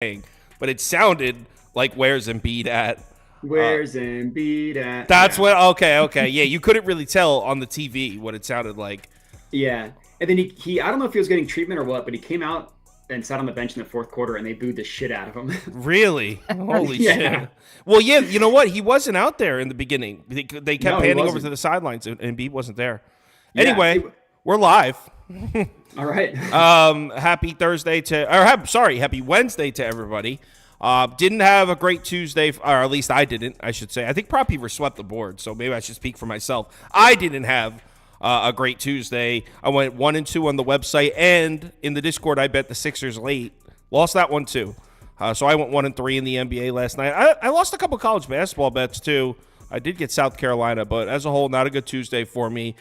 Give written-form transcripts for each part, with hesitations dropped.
saying, but it sounded like "Where's Embiid at?" Where's Embiid at? That's Yeah. what. Okay. Yeah, you couldn't really tell on the TV what it sounded like. Yeah. And then he I don't know if he was getting treatment or what, but he came out and sat on the bench in the fourth quarter and they booed the shit out of him. Really? Holy Yeah. shit. Well, yeah, you know what? He wasn't out there in the beginning. They kept No, he panning over to wasn't. the sidelines, and Embiid wasn't there. Yeah. Anyway, we're live. All right. Happy Thursday happy Wednesday to everybody. Didn't have a great Tuesday, or at least I didn't, I should say. I think Prop Beaver swept the board, so maybe I should speak for myself. I didn't have a great Tuesday. I went 1-2 on the website, and in the Discord, I bet the Sixers late. Lost that one, too. So I went 1-3 in the NBA last night. I lost a couple college basketball bets, too. I did get South Carolina, but as a whole, not a good Tuesday for me.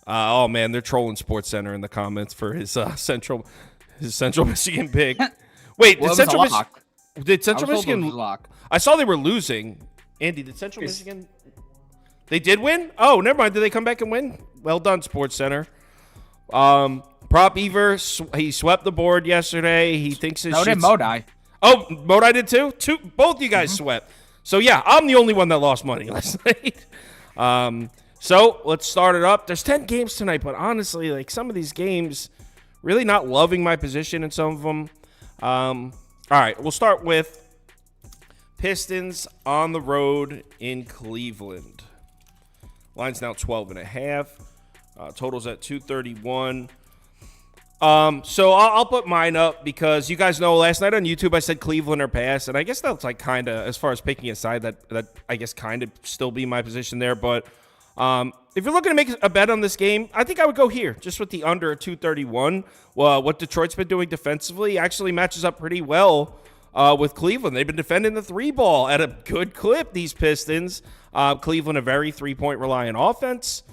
Oh, man, they're trolling Sports Center in the comments for his Central Michigan pick. Wait, Well, did Central Michigan lock? I saw they were losing. Andy, did Central Michigan? They did win? Oh, never mind. Did they come back and win? Well done, Sports Center. Prop Beaver, he swept the board yesterday. He thinks his did Modi. Oh, Modi did too? Both you guys swept. So, yeah, I'm the only one that lost money last night. So, let's start it up. There's 10 games tonight, but honestly, like some of these games, really not loving my position in some of them. All right, we'll start with Pistons on the road in Cleveland. Line's now 12.5. Total's at 231. So I'll put mine up because you guys know last night on YouTube I said Cleveland or pass, and I guess that's like kind of, as far as picking a side, that I guess kind of still be my position there. But if you're looking to make a bet on this game, I think I would go here, just with the under at 231. Well, what Detroit's been doing defensively actually matches up pretty well with Cleveland. They've been defending the three ball at a good clip, these Pistons. Cleveland, a very three-point reliant offense.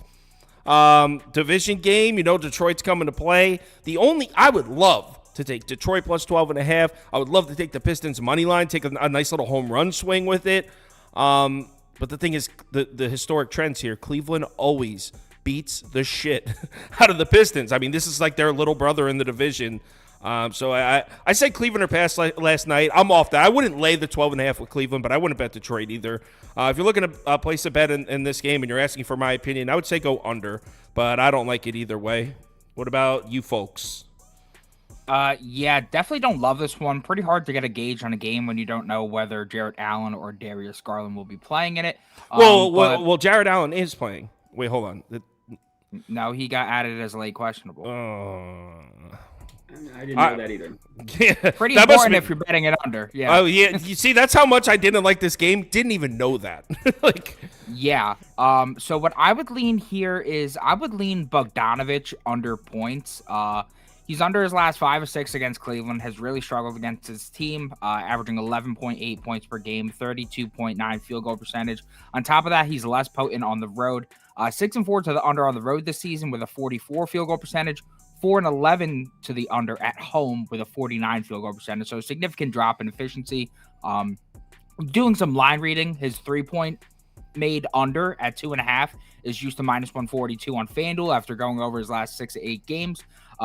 Division game, Detroit's coming to play. I would love to take Detroit plus 12.5. I would love to take the Pistons money line, take a nice little home run swing with it. But the thing is, the historic trends here, Cleveland always beats the shit out of the Pistons. I mean, this is like their little brother in the division. So I said Cleveland or pass last night. I'm off that. I wouldn't lay the 12.5 with Cleveland, but I wouldn't bet Detroit either. If you're looking to place a bet in this game and you're asking for my opinion, I would say go under, but I don't like it either way. What about you folks? Yeah, definitely don't love this one. Pretty hard to get a gauge on a game when you don't know whether Jarrett Allen or Darius Garland will be playing in it. Well, Jarrett Allen is playing. Wait, hold on. No, he got added as late questionable. I didn't know that either. Yeah, Pretty important if you're betting it under. Yeah. Oh, yeah. You see, that's how much I didn't like this game. Didn't even know that. Yeah. So what I would lean here is I would lean Bogdanovich under points. He's under his last 5 or 6 against Cleveland, has really struggled against his team, averaging 11.8 points per game, 32.9 field goal percentage. On top of that, he's less potent on the road. 6-4 to the under on the road this season with a 44 field goal percentage, 4-11 to the under at home with a 49 field goal percentage. So a significant drop in efficiency. Doing some line reading, his 3-point made under at 2.5 is used to -142 on FanDuel after going over his last 6 to 8 games.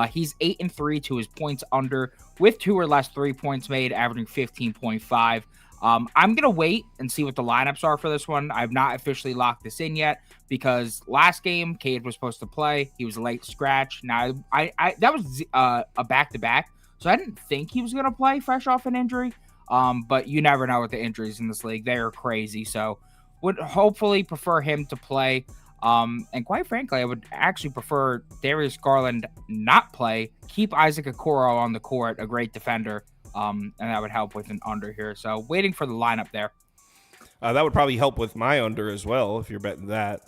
He's 8-3 to his points under with 2 or less 3 points made, averaging 15.5. I'm going to wait and see what the lineups are for this one. I've not officially locked this in yet because last game, Cade was supposed to play. He was a late scratch. Now, that was a back-to-back, so I didn't think he was going to play fresh off an injury. But you never know with the injuries in this league. They are crazy, so would hopefully prefer him to play. And quite frankly, I would actually prefer Darius Garland not play, keep Isaac Okoro on the court, a great defender, and that would help with an under here. So waiting for the lineup there. That would probably help with my under as well if you're betting that.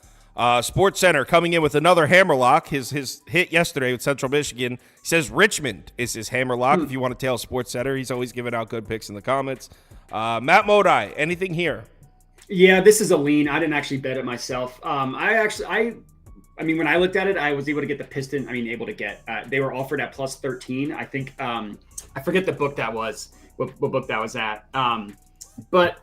Sports Center coming in with another hammerlock. His hit yesterday with Central Michigan. He says Richmond is his hammerlock. If you want to tail Sports Center, he's always giving out good picks in the comments. Matt Modi, anything here? Yeah, this is a lean. I didn't actually bet it myself. I mean, when I looked at it, I was able to get the Piston. They were offered at plus 13. I think, I forget the book that was, what book that was at. But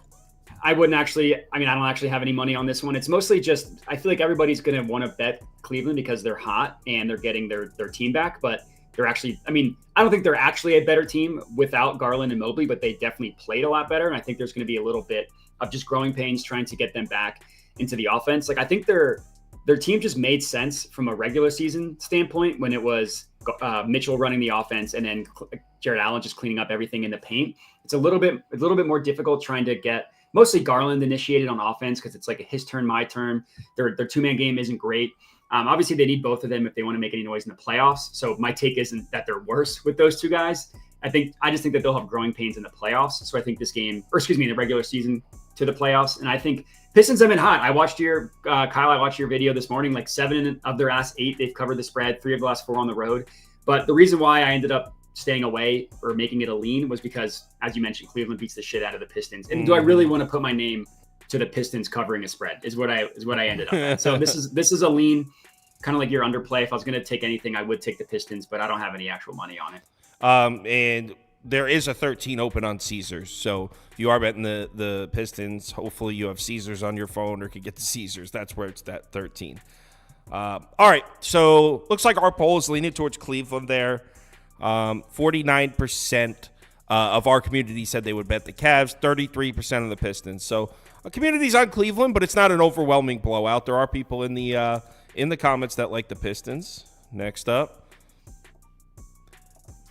I wouldn't actually, I don't actually have any money on this one. It's mostly just, I feel like everybody's going to want to bet Cleveland because they're hot and they're getting their team back. But they're actually, I mean, I don't think they're actually a better team without Garland and Mobley, but they definitely played a lot better. And I think there's going to be a little bit of just growing pains trying to get them back into the offense. Like, I think their team just made sense from a regular season standpoint when it was Mitchell running the offense and then Jared Allen just cleaning up everything in the paint. It's a little bit more difficult trying to get mostly Garland initiated on offense because it's like a his turn, my turn. Their two-man game isn't great. Obviously, they need both of them if they want to make any noise in the playoffs. So my take isn't that they're worse with those two guys. I just think that they'll have growing pains in the playoffs. So I think this game, in the regular season to the playoffs. And I think Pistons have been hot. I watched your Kyle. I watched your video this morning. Like 7 of their last 8, they've covered the spread. 3 of the last 4 on the road. But the reason why I ended up staying away or making it a lean was because, as you mentioned, Cleveland beats the shit out of the Pistons. And do I really want to put my name to the Pistons covering a spread? Is what I ended up at. So this is a lean, kind of like your underplay. If I was going to take anything, I would take the Pistons, but I don't have any actual money on it. And there is a 13 open on Caesars. So if you are betting the Pistons, hopefully you have Caesars on your phone or can get the Caesars. That's where it's that 13. All right. So looks like our poll is leaning towards Cleveland there. 49% of our community said they would bet the Cavs, 33% of the Pistons. So a community's on Cleveland, but it's not an overwhelming blowout. There are people in the comments that like the Pistons. Next up,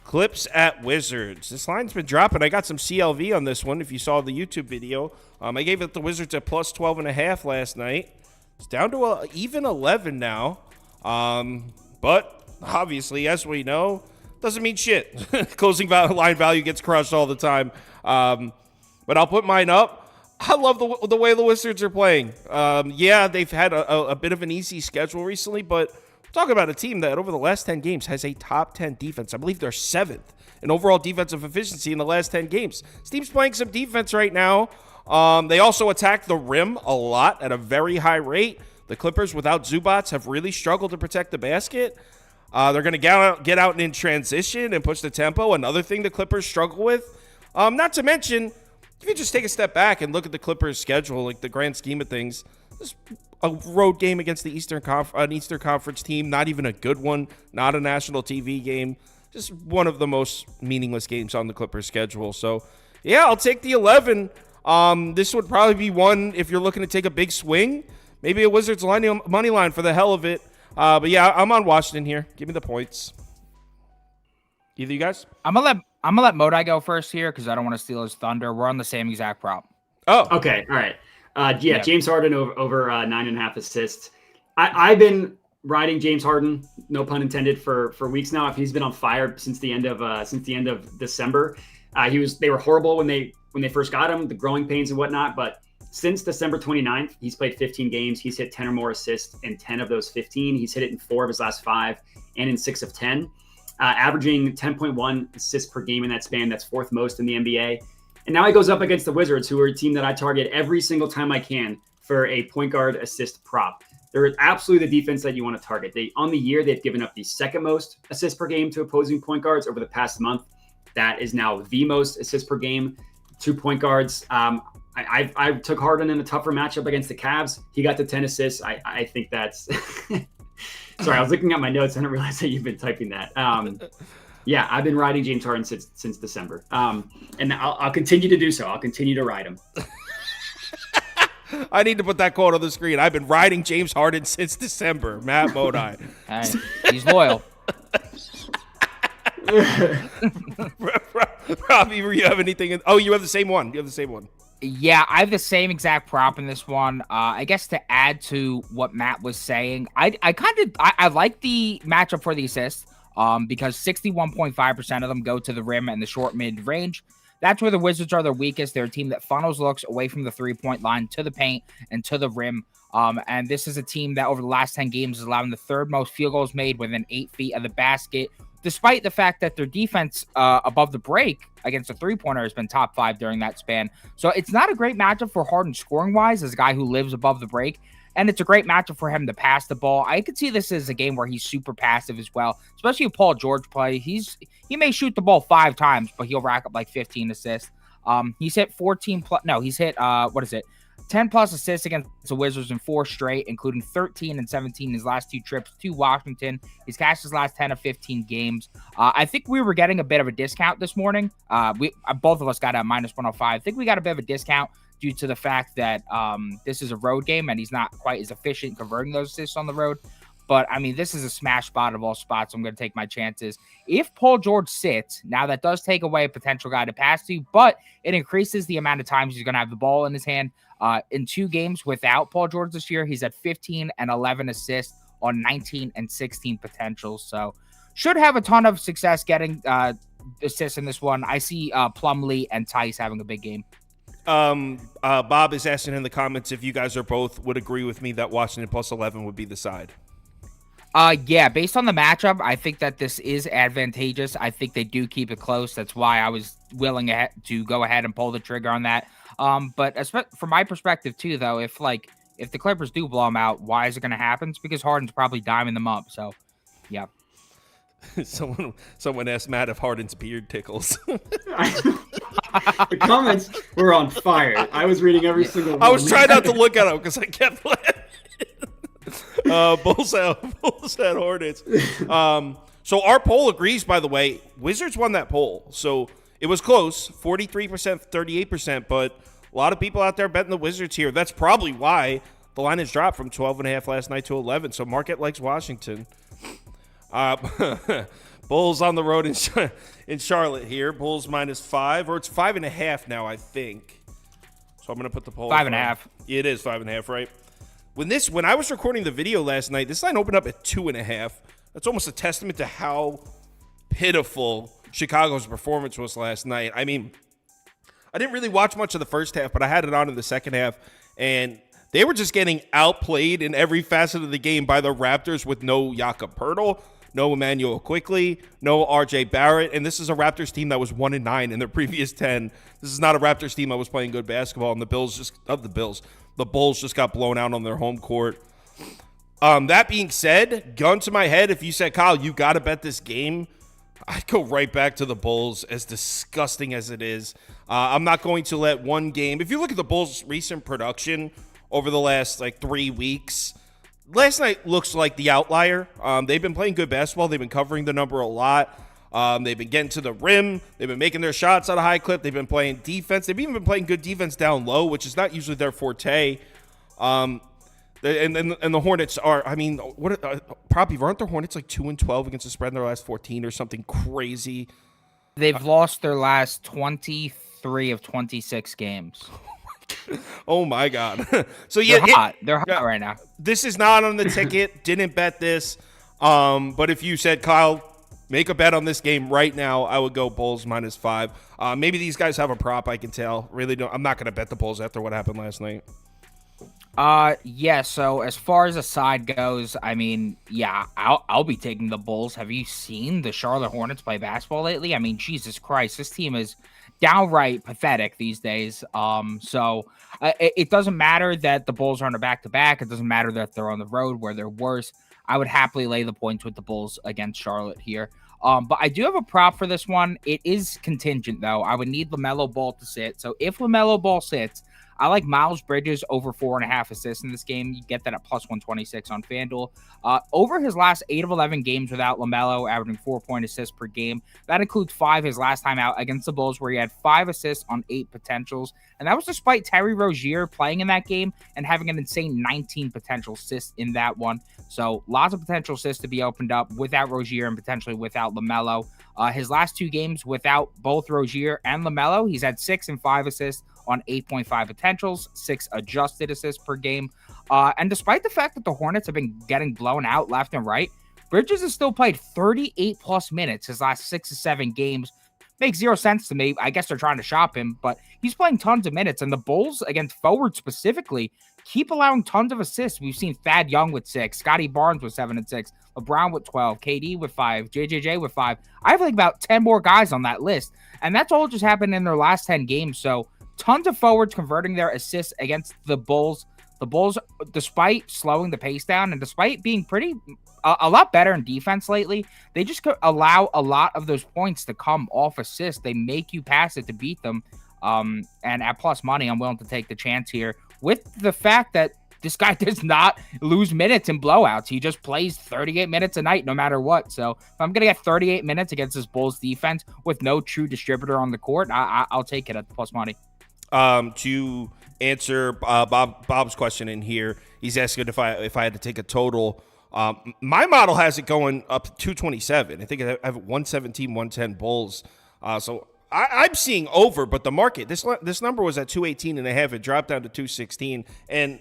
Clips at Wizards. This line's been dropping. I got some CLV on this one. If you saw the YouTube video, I gave it the Wizards at plus 12.5 last night. It's down to even 11 now. But obviously, as we know, doesn't mean shit. Closing line value gets crushed all the time. But I'll put mine up. I love the way the Wizards are playing. Yeah, they've had a bit of an easy schedule recently, but talk about a team that over the last 10 games has a top 10 defense. I believe they're 7th in overall defensive efficiency in the last 10 games. This team's playing some defense right now. They also attack the rim a lot at a very high rate. The Clippers, without Zubats, have really struggled to protect the basket. They're going to get out and in transition and push the tempo. Another thing the Clippers struggle with. Not to mention, if you just take a step back and look at the Clippers' schedule, like the grand scheme of things, this a road game against the Eastern Conference team, not even a good one, not a national TV game, just one of the most meaningless games on the Clippers' schedule. So, yeah, I'll take the 11. This would probably be one if you're looking to take a big swing, maybe a Wizards money line for the hell of it. But yeah, I'm on Washington here. Give me the points. Either you guys? I'm gonna let Modai go first here because I don't want to steal his thunder. We're on the same exact prop. Oh, okay, all right. Yeah, James Harden over 9.5 assists. I've been riding James Harden, no pun intended, for weeks now. If he's been on fire since the end of December. They were horrible when they first got him, the growing pains and whatnot, but since December 29th, he's played 15 games. He's hit 10 or more assists in 10 of those 15. He's hit it in 4 of his last 5 and in 6 of 10, averaging 10.1 assists per game in that span. That's 4th most in the NBA. And now he goes up against the Wizards, who are a team that I target every single time I can for a point guard assist prop. They're absolutely the defense that you want to target. On the year, they've given up the 2nd most assists per game to opposing point guards over the past month. That is now the most assists per game to point guards. I took Harden in a tougher matchup against the Cavs. He got to 10 assists. I think that's sorry, I was looking at my notes. I didn't realize that you've been typing that. Yeah, I've been riding James Harden since December. And I'll continue to do so. I'll continue to ride him. I need to put that quote on the screen. I've been riding James Harden since December. Matt Modai. Hey, he's loyal. Robbie, you have anything? Oh, you have the same one. Yeah, I have the same exact prop in this one. I guess to add to what Matt was saying, I like the matchup for the assists because 61.5% of them go to the rim and the short mid range. That's where the Wizards are their weakest. They're a team that funnels looks away from the 3-point line to the paint and to the rim. And this is a team that over the last 10 games is allowing the 3rd most field goals made within 8 feet of the basket, despite the fact that their defense above the break against a 3-pointer has been top 5 during that span. So it's not a great matchup for Harden scoring-wise as a guy who lives above the break, and it's a great matchup for him to pass the ball. I could see this as a game where he's super passive as well, especially if Paul George play. He may shoot the ball 5 times, but he'll rack up like 15 assists. He's hit 14 plus. No, he's hit 10 plus assists against the Wizards in 4 straight, including 13 and 17 in his last 2 trips to Washington. He's cashed his last 10 of 15 games. I think we were getting a bit of a discount this morning. We both of us got a minus 105. I think we got a bit of a discount due to the fact that this is a road game and he's not quite as efficient converting those assists on the road. But, I mean, this is a smash spot of all spots. I'm going to take my chances. If Paul George sits, now that does take away a potential guy to pass to, but it increases the amount of times he's going to have the ball in his hand. In 2 games without Paul George this year, he's at 15 and 11 assists on 19 and 16 potentials. So should have a ton of success getting assists in this one. I see Plumlee and Tice having a big game. Bob is asking in the comments if you guys are both would agree with me that Washington plus 11 would be the side. Yeah, based on the matchup, I think that this is advantageous. I think they do keep it close. That's why I was willing to go ahead and pull the trigger on that. But from my perspective too, though, if the Clippers do blow them out, why is it going to happen? It's because Harden's probably diming them up. So, yeah. Someone asked Matt if Harden's beard tickles. The comments were on fire. I was reading every single one. I was trying not to look at them because I kept laughing. Bulls at Hornets. So our poll agrees, by the way. Wizards won that poll. So it was close, 43%, 38%, but a lot of people out there betting the Wizards here. That's probably why the line has dropped from 12.5 last night to 11. So market likes Washington. Bulls on the road in Charlotte here. Bulls -5, or it's 5.5 now, I think. So I'm going to put the poll 5.5. It is 5.5, right? When I was recording the video last night, this line opened up at 2.5. That's almost a testament to how pitiful Chicago's performance was last night. I mean, I didn't really watch much of the first half, but I had it on in the second half, and they were just getting outplayed in every facet of the game by the Raptors with no Jakob Poeltl, no Emmanuel Quickley, no R.J. Barrett, and this is a Raptors team that was 1-9 in their previous 10. This is not a Raptors team that was playing good basketball, and the Bulls just got blown out on their home court. That being said, gun to my head, if you said, Kyle, you got to bet this game, I'd go right back to the Bulls, as disgusting as it is. I'm not going to let one game. If you look at the Bulls' recent production over the last 3 weeks, last night looks like the outlier. They've been playing good basketball. They've been covering the number a lot. They've been getting to the rim. They've been making their shots at a high clip. They've been playing defense. They've even been playing good defense down low, which is not usually their forte. And the Hornets are, I mean, Proppy, aren't the Hornets 2-12 against the spread in their last 14 or something crazy? They've lost their last 23 of 26 games. Oh my God. So yeah, they're hot right now. This is not on the ticket. Didn't bet this. But if you said, Kyle, make a bet on this game right now, I would go Bulls -5. Maybe these guys have a prop, I can tell. Really don't. I'm not going to bet the Bulls after what happened last night. Yeah, so as far as a side goes, I mean, yeah, I'll be taking the Bulls. Have you seen the Charlotte Hornets play basketball lately? I mean, Jesus Christ, this team is downright pathetic these days. It doesn't matter that the Bulls are on a back-to-back. It doesn't matter that they're on the road where they're worse. I would happily lay the points with the Bulls against Charlotte here. But I do have a prop for this one. It is contingent, though. I would need LaMelo Ball to sit. So if LaMelo Ball sits, I like Miles Bridges over 4.5 assists in this game. You get that at +126 on FanDuel. Over his last 8 of 11 games without LaMelo, averaging 4-point assists per game. That includes 5 his last time out against the Bulls, where he had 5 assists on 8 potentials. And that was despite Terry Rozier playing in that game and having an insane 19 potential assists in that one. So lots of potential assists to be opened up without Rozier and potentially without LaMelo. His last 2 games without both Rozier and LaMelo, he's had 6 and 5 assists on 8.5 potentials, 6 adjusted assists per game. And despite the fact that the Hornets have been getting blown out left and right, Bridges has still played 38 plus minutes his last 6 to 7 games. Makes zero sense to me. I guess they're trying to shop him, but he's playing tons of minutes. And the Bulls, against forwards specifically, keep allowing tons of assists. We've seen Thad Young with 6, Scotty Barnes with 7 and 6, LeBron with 12, KD with 5, JJJ with 5. I have about 10 more guys on that list. And that's all just happened in their last 10 games. So tons of forwards converting their assists against the Bulls. The Bulls, despite slowing the pace down and despite being a lot better in defense lately, they just allow a lot of those points to come off assists. They make you pass it to beat them. And at plus money, I'm willing to take the chance here with the fact that this guy does not lose minutes in blowouts. He just plays 38 minutes a night no matter what. So if I'm going to get 38 minutes against this Bulls defense with no true distributor on the court, I'll take it at the plus money. To answer Bob's question in here, he's asking if I had to take a total. My model has it going up to 227. I think I have 117, 110 Bulls. So I'm seeing over, but the market, this number was at 218.5. It dropped down to 216. And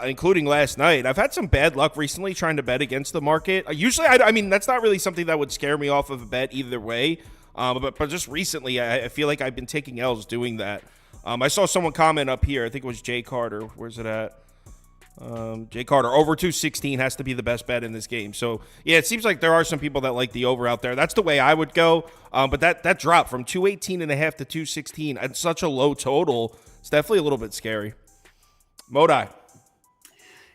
including last night, I've had some bad luck recently trying to bet against the market. Usually, I mean, that's not really something that would scare me off of a bet either way. But just recently, I feel like I've been taking L's doing that. I saw someone comment up here. I think it was Jay Carter. Where's it at? Jay Carter, over 216 has to be the best bet in this game. So, yeah, it seems like there are some people that like the over out there. That's the way I would go. But that drop from 218.5 to 216 at such a low total, it's definitely a little bit scary. Modi.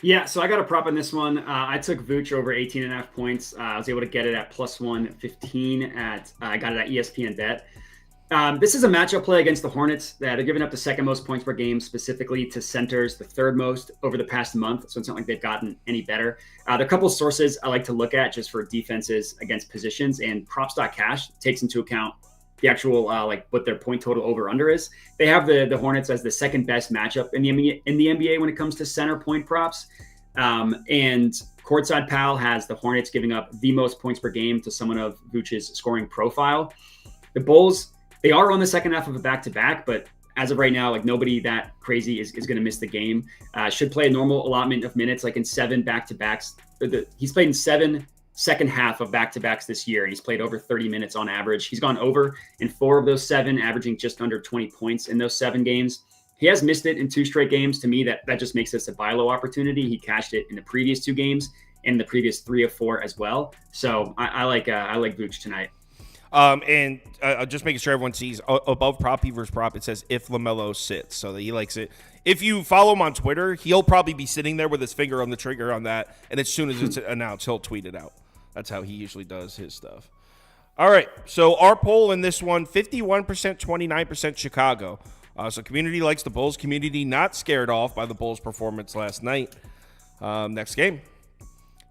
Yeah, so I got a prop on this one. I took Vooch over 18.5 points. I was able to get it at plus 115 I got it at ESPN Bet. This is a matchup play against the Hornets that are giving up the second most points per game, specifically to centers, the third most over the past month. So it's not like they've gotten any better. There are a couple of sources I like to look at just for defenses against positions, and props.cash takes into account the actual like what their point total over under is. They have the Hornets as the second best matchup in the NBA when it comes to center point props. And Courtside Pal has the Hornets giving up the most points per game to someone of Vooch's scoring profile. The Bulls, they are on the second half of a back-to-back, but as of right now, like nobody that crazy is going to miss the game. Should play a normal allotment of minutes, like in 7 back-to-backs. He's played in 7 second half of back-to-backs this year, and he's played over 30 minutes on average. He's gone over in 4 of those 7, averaging just under 20 points in those 7 games. He has missed it in 2 straight games. To me, that just makes this a buy low opportunity. He cashed it in the previous 2 games and the previous 3 of 4 as well. So I like Vooch tonight. And just making sure everyone sees above prop versus prop, it says if LaMelo sits, so that he likes it. If you follow him on Twitter, he'll probably be sitting there with his finger on the trigger on that, and as soon as it's announced, he'll tweet it out. That's how he usually does his stuff. All right, so our poll in this one, 51%, 29% Chicago. So community likes the Bulls. Community not scared off by the Bulls' performance last night. Next game,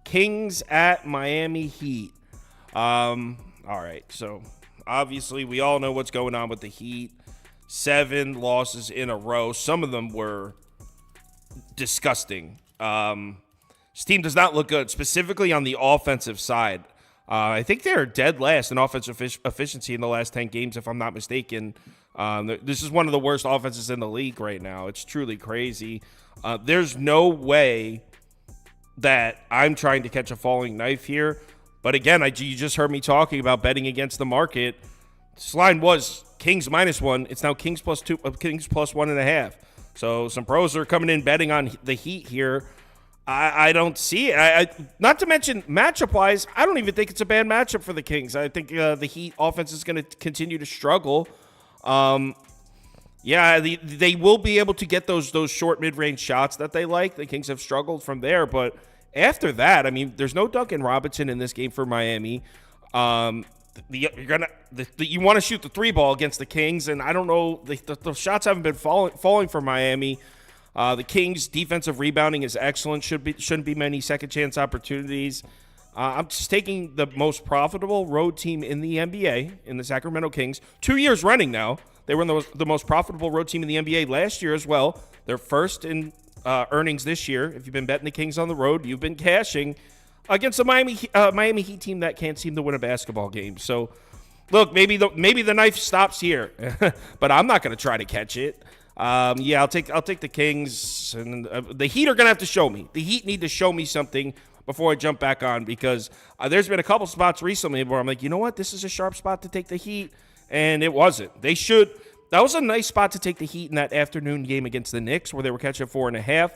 Kings at Miami Heat. All right, so obviously we all know what's going on with the Heat. 7 losses in a row. Some of them were disgusting. This team does not look good, specifically on the offensive side. I think they're dead last in offensive efficiency in the last 10 games, if I'm not mistaken. This is one of the worst offenses in the league right now. It's truly crazy. There's no way that I'm trying to catch a falling knife here. But again, you just heard me talking about betting against the market. This line was Kings -1. It's now Kings +2, Kings +1.5. So some pros are coming in betting on the Heat here. I don't see it. Not to mention matchup-wise, I don't even think it's a bad matchup for the Kings. I think the Heat offense is going to continue to struggle. They will be able to get those short mid-range shots that they like. The Kings have struggled from there, but after that, I mean, there's no Duncan Robinson in this game for Miami. You want to shoot the 3 ball against the Kings, and I don't know, the shots haven't been falling for Miami. The Kings' defensive rebounding is excellent. Shouldn't be many second chance opportunities. I'm just taking the most profitable road team in the NBA, in the Sacramento Kings. 2 years running now. They were the most profitable road team in the NBA last year as well. They're first in earnings this year. If you've been betting the Kings on the road, you've been cashing against a Miami Heat team that can't seem to win a basketball game. So, look, maybe the knife stops here, but I'm not going to try to catch it. I'll take the Kings, and the Heat are going to have to show me. The Heat need to show me something before I jump back on, because there's been a couple spots recently where I'm like, you know what, this is a sharp spot to take the Heat, and it wasn't. That was a nice spot to take the Heat in that afternoon game against the Knicks where they were catching 4.5.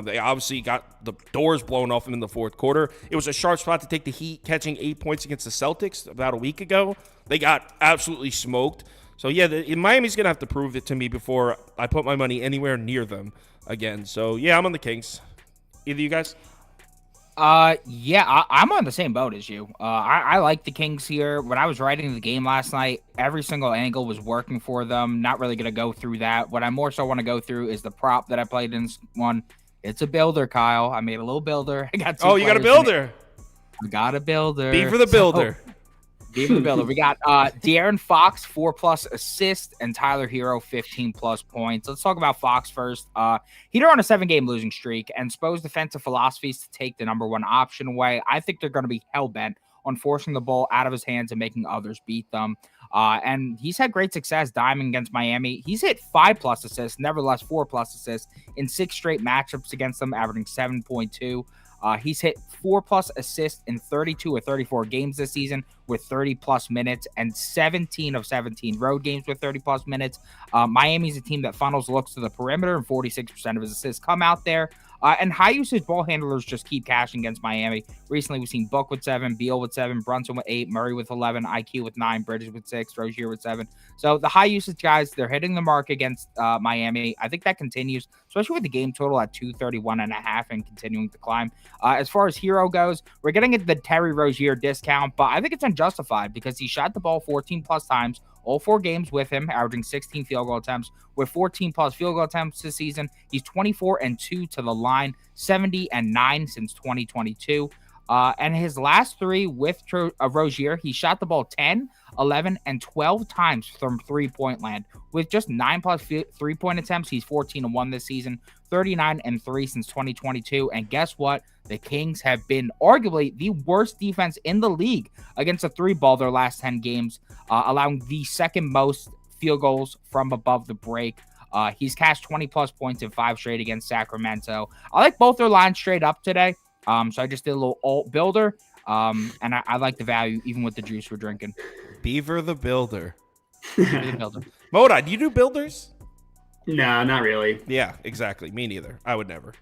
They obviously got the doors blown off them in the fourth quarter. It was a sharp spot to take the Heat catching 8 points against the Celtics about a week ago. They got absolutely smoked. So, yeah, Miami's going to have to prove it to me before I put my money anywhere near them again. So, yeah, I'm on the Kings. Either of you guys? Yeah, I'm on the same boat as you. I like the Kings here. When I was writing the game last night, every single angle was working for them. Not really going to go through that. What I more so want to go through is the prop that I played in this one. It's a builder, Kyle. I made a little builder. I got Oh, you got a builder. I got a builder. B for the builder. B for the builder. We got De'Aaron Fox, 4+ assists, and Tyler Hero, 15+ points. Let's talk about Fox first. Heater on a 7-game losing streak, and Spo's defensive philosophy is to take the number one option away. I think they're going to be hell-bent on forcing the ball out of his hands and making others beat them. And he's had great success diming against Miami. He's hit 5+ assists, nevertheless 4+ assists in 6 straight matchups against them, averaging 7.2. He's hit 4+ assists in 32 or 34 games this season with 30+ minutes, and 17 of 17 road games with 30+ minutes. Miami's a team that funnels looks to the perimeter, and 46% of his assists come out there. And high usage ball handlers just keep cashing against Miami. Recently, we've seen Book with 7, Beal with 7, Brunson with 8, Murray with 11, IQ with 9, Bridges with 6, Rozier with 7. So the high usage guys, they're hitting the mark against Miami. I think that continues, especially with the game total at 231.5 and continuing to climb. As far as Hero goes, we're getting the Terry Rozier discount, but I think it's unjustified because he shot the ball 14+ times, all 4 games with him, averaging 16 field goal attempts with 14+ field goal attempts this season. He's 24-2 to the line, 70-9 since 2022. And his last 3 with Rozier, he shot the ball 10, 11, and 12 times from 3-point land. With just 9+ 3-point attempts, he's 14-1 this season, 39-3 since 2022. And guess what? The Kings have been arguably the worst defense in the league against the 3-ball their last 10 games, allowing the second most field goals from above the break. He's cashed 20+ points in 5 straight against Sacramento. I like both their lines straight up today. So I just did a little alt builder, and I like the value even with the juice we're drinking. Beaver the builder. Beaver the builder. Moda, do you do builders? No, not really. Yeah, exactly. Me neither. I would never.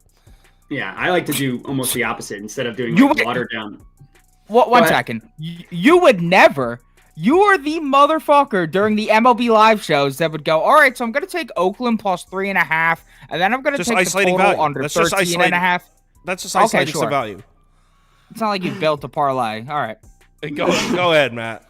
Yeah, I like to do almost the opposite instead of doing watered down. One second. You would never. You are the motherfucker during the MLB live shows that would go, all right, so I'm going to take Oakland plus 3.5, and then I'm going to take the total value. under 13.5. That's just isolating some value. It's not like you built a parlay. All right. Go ahead, Matt.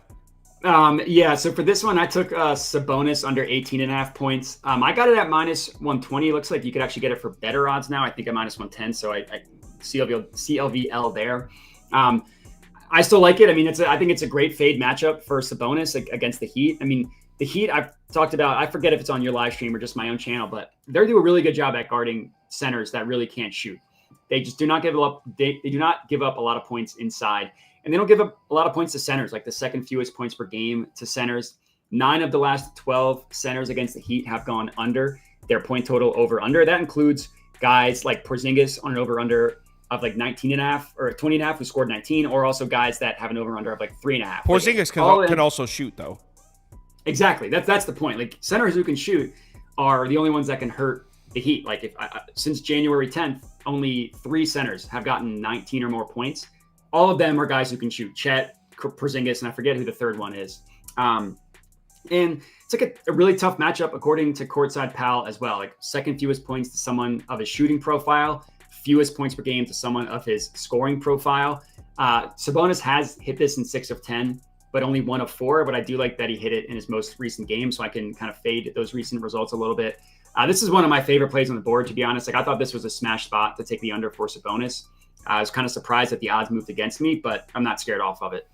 Yeah, so for this one, I took Sabonis under 18.5 points. I got it at minus 120. It looks like you could actually get it for better odds now. I think at minus 110, so I CLVL there. I still like it. I mean, I think it's a great fade matchup for Sabonis against the Heat. I mean, the Heat I've talked about, I forget if it's on your live stream or just my own channel, but they do a really good job at guarding centers that really can't shoot. They just do not give up. They do not give up a lot of points inside, and they don't give up a lot of points to centers, like the second fewest points per game to centers. 9 of the last 12 centers against the Heat have gone under their point total over under. That includes guys like Porzingis on an over under of like 19.5 or 20.5 who scored 19, or also guys that have an over under of like 3.5. Porzingis can also shoot though. Exactly. That's the point. Like centers who can shoot are the only ones that can hurt the Heat. Like since January 10th, only 3 centers have gotten 19 or more points. All of them are guys who can shoot. Chet, Porzingis, and I forget who the third one is. And it's like a really tough matchup according to Courtside Pal as well. Like second fewest points to someone of his shooting profile, fewest points per game to someone of his scoring profile. Sabonis has hit this in 6 of 10, but only 1 of 4. But I do like that he hit it in his most recent game, so I can kind of fade those recent results a little bit. This is one of my favorite plays on the board, to be honest. Like I thought this was a smash spot to take the under for Sabonis. I was kind of surprised that the odds moved against me, but I'm not scared off of it.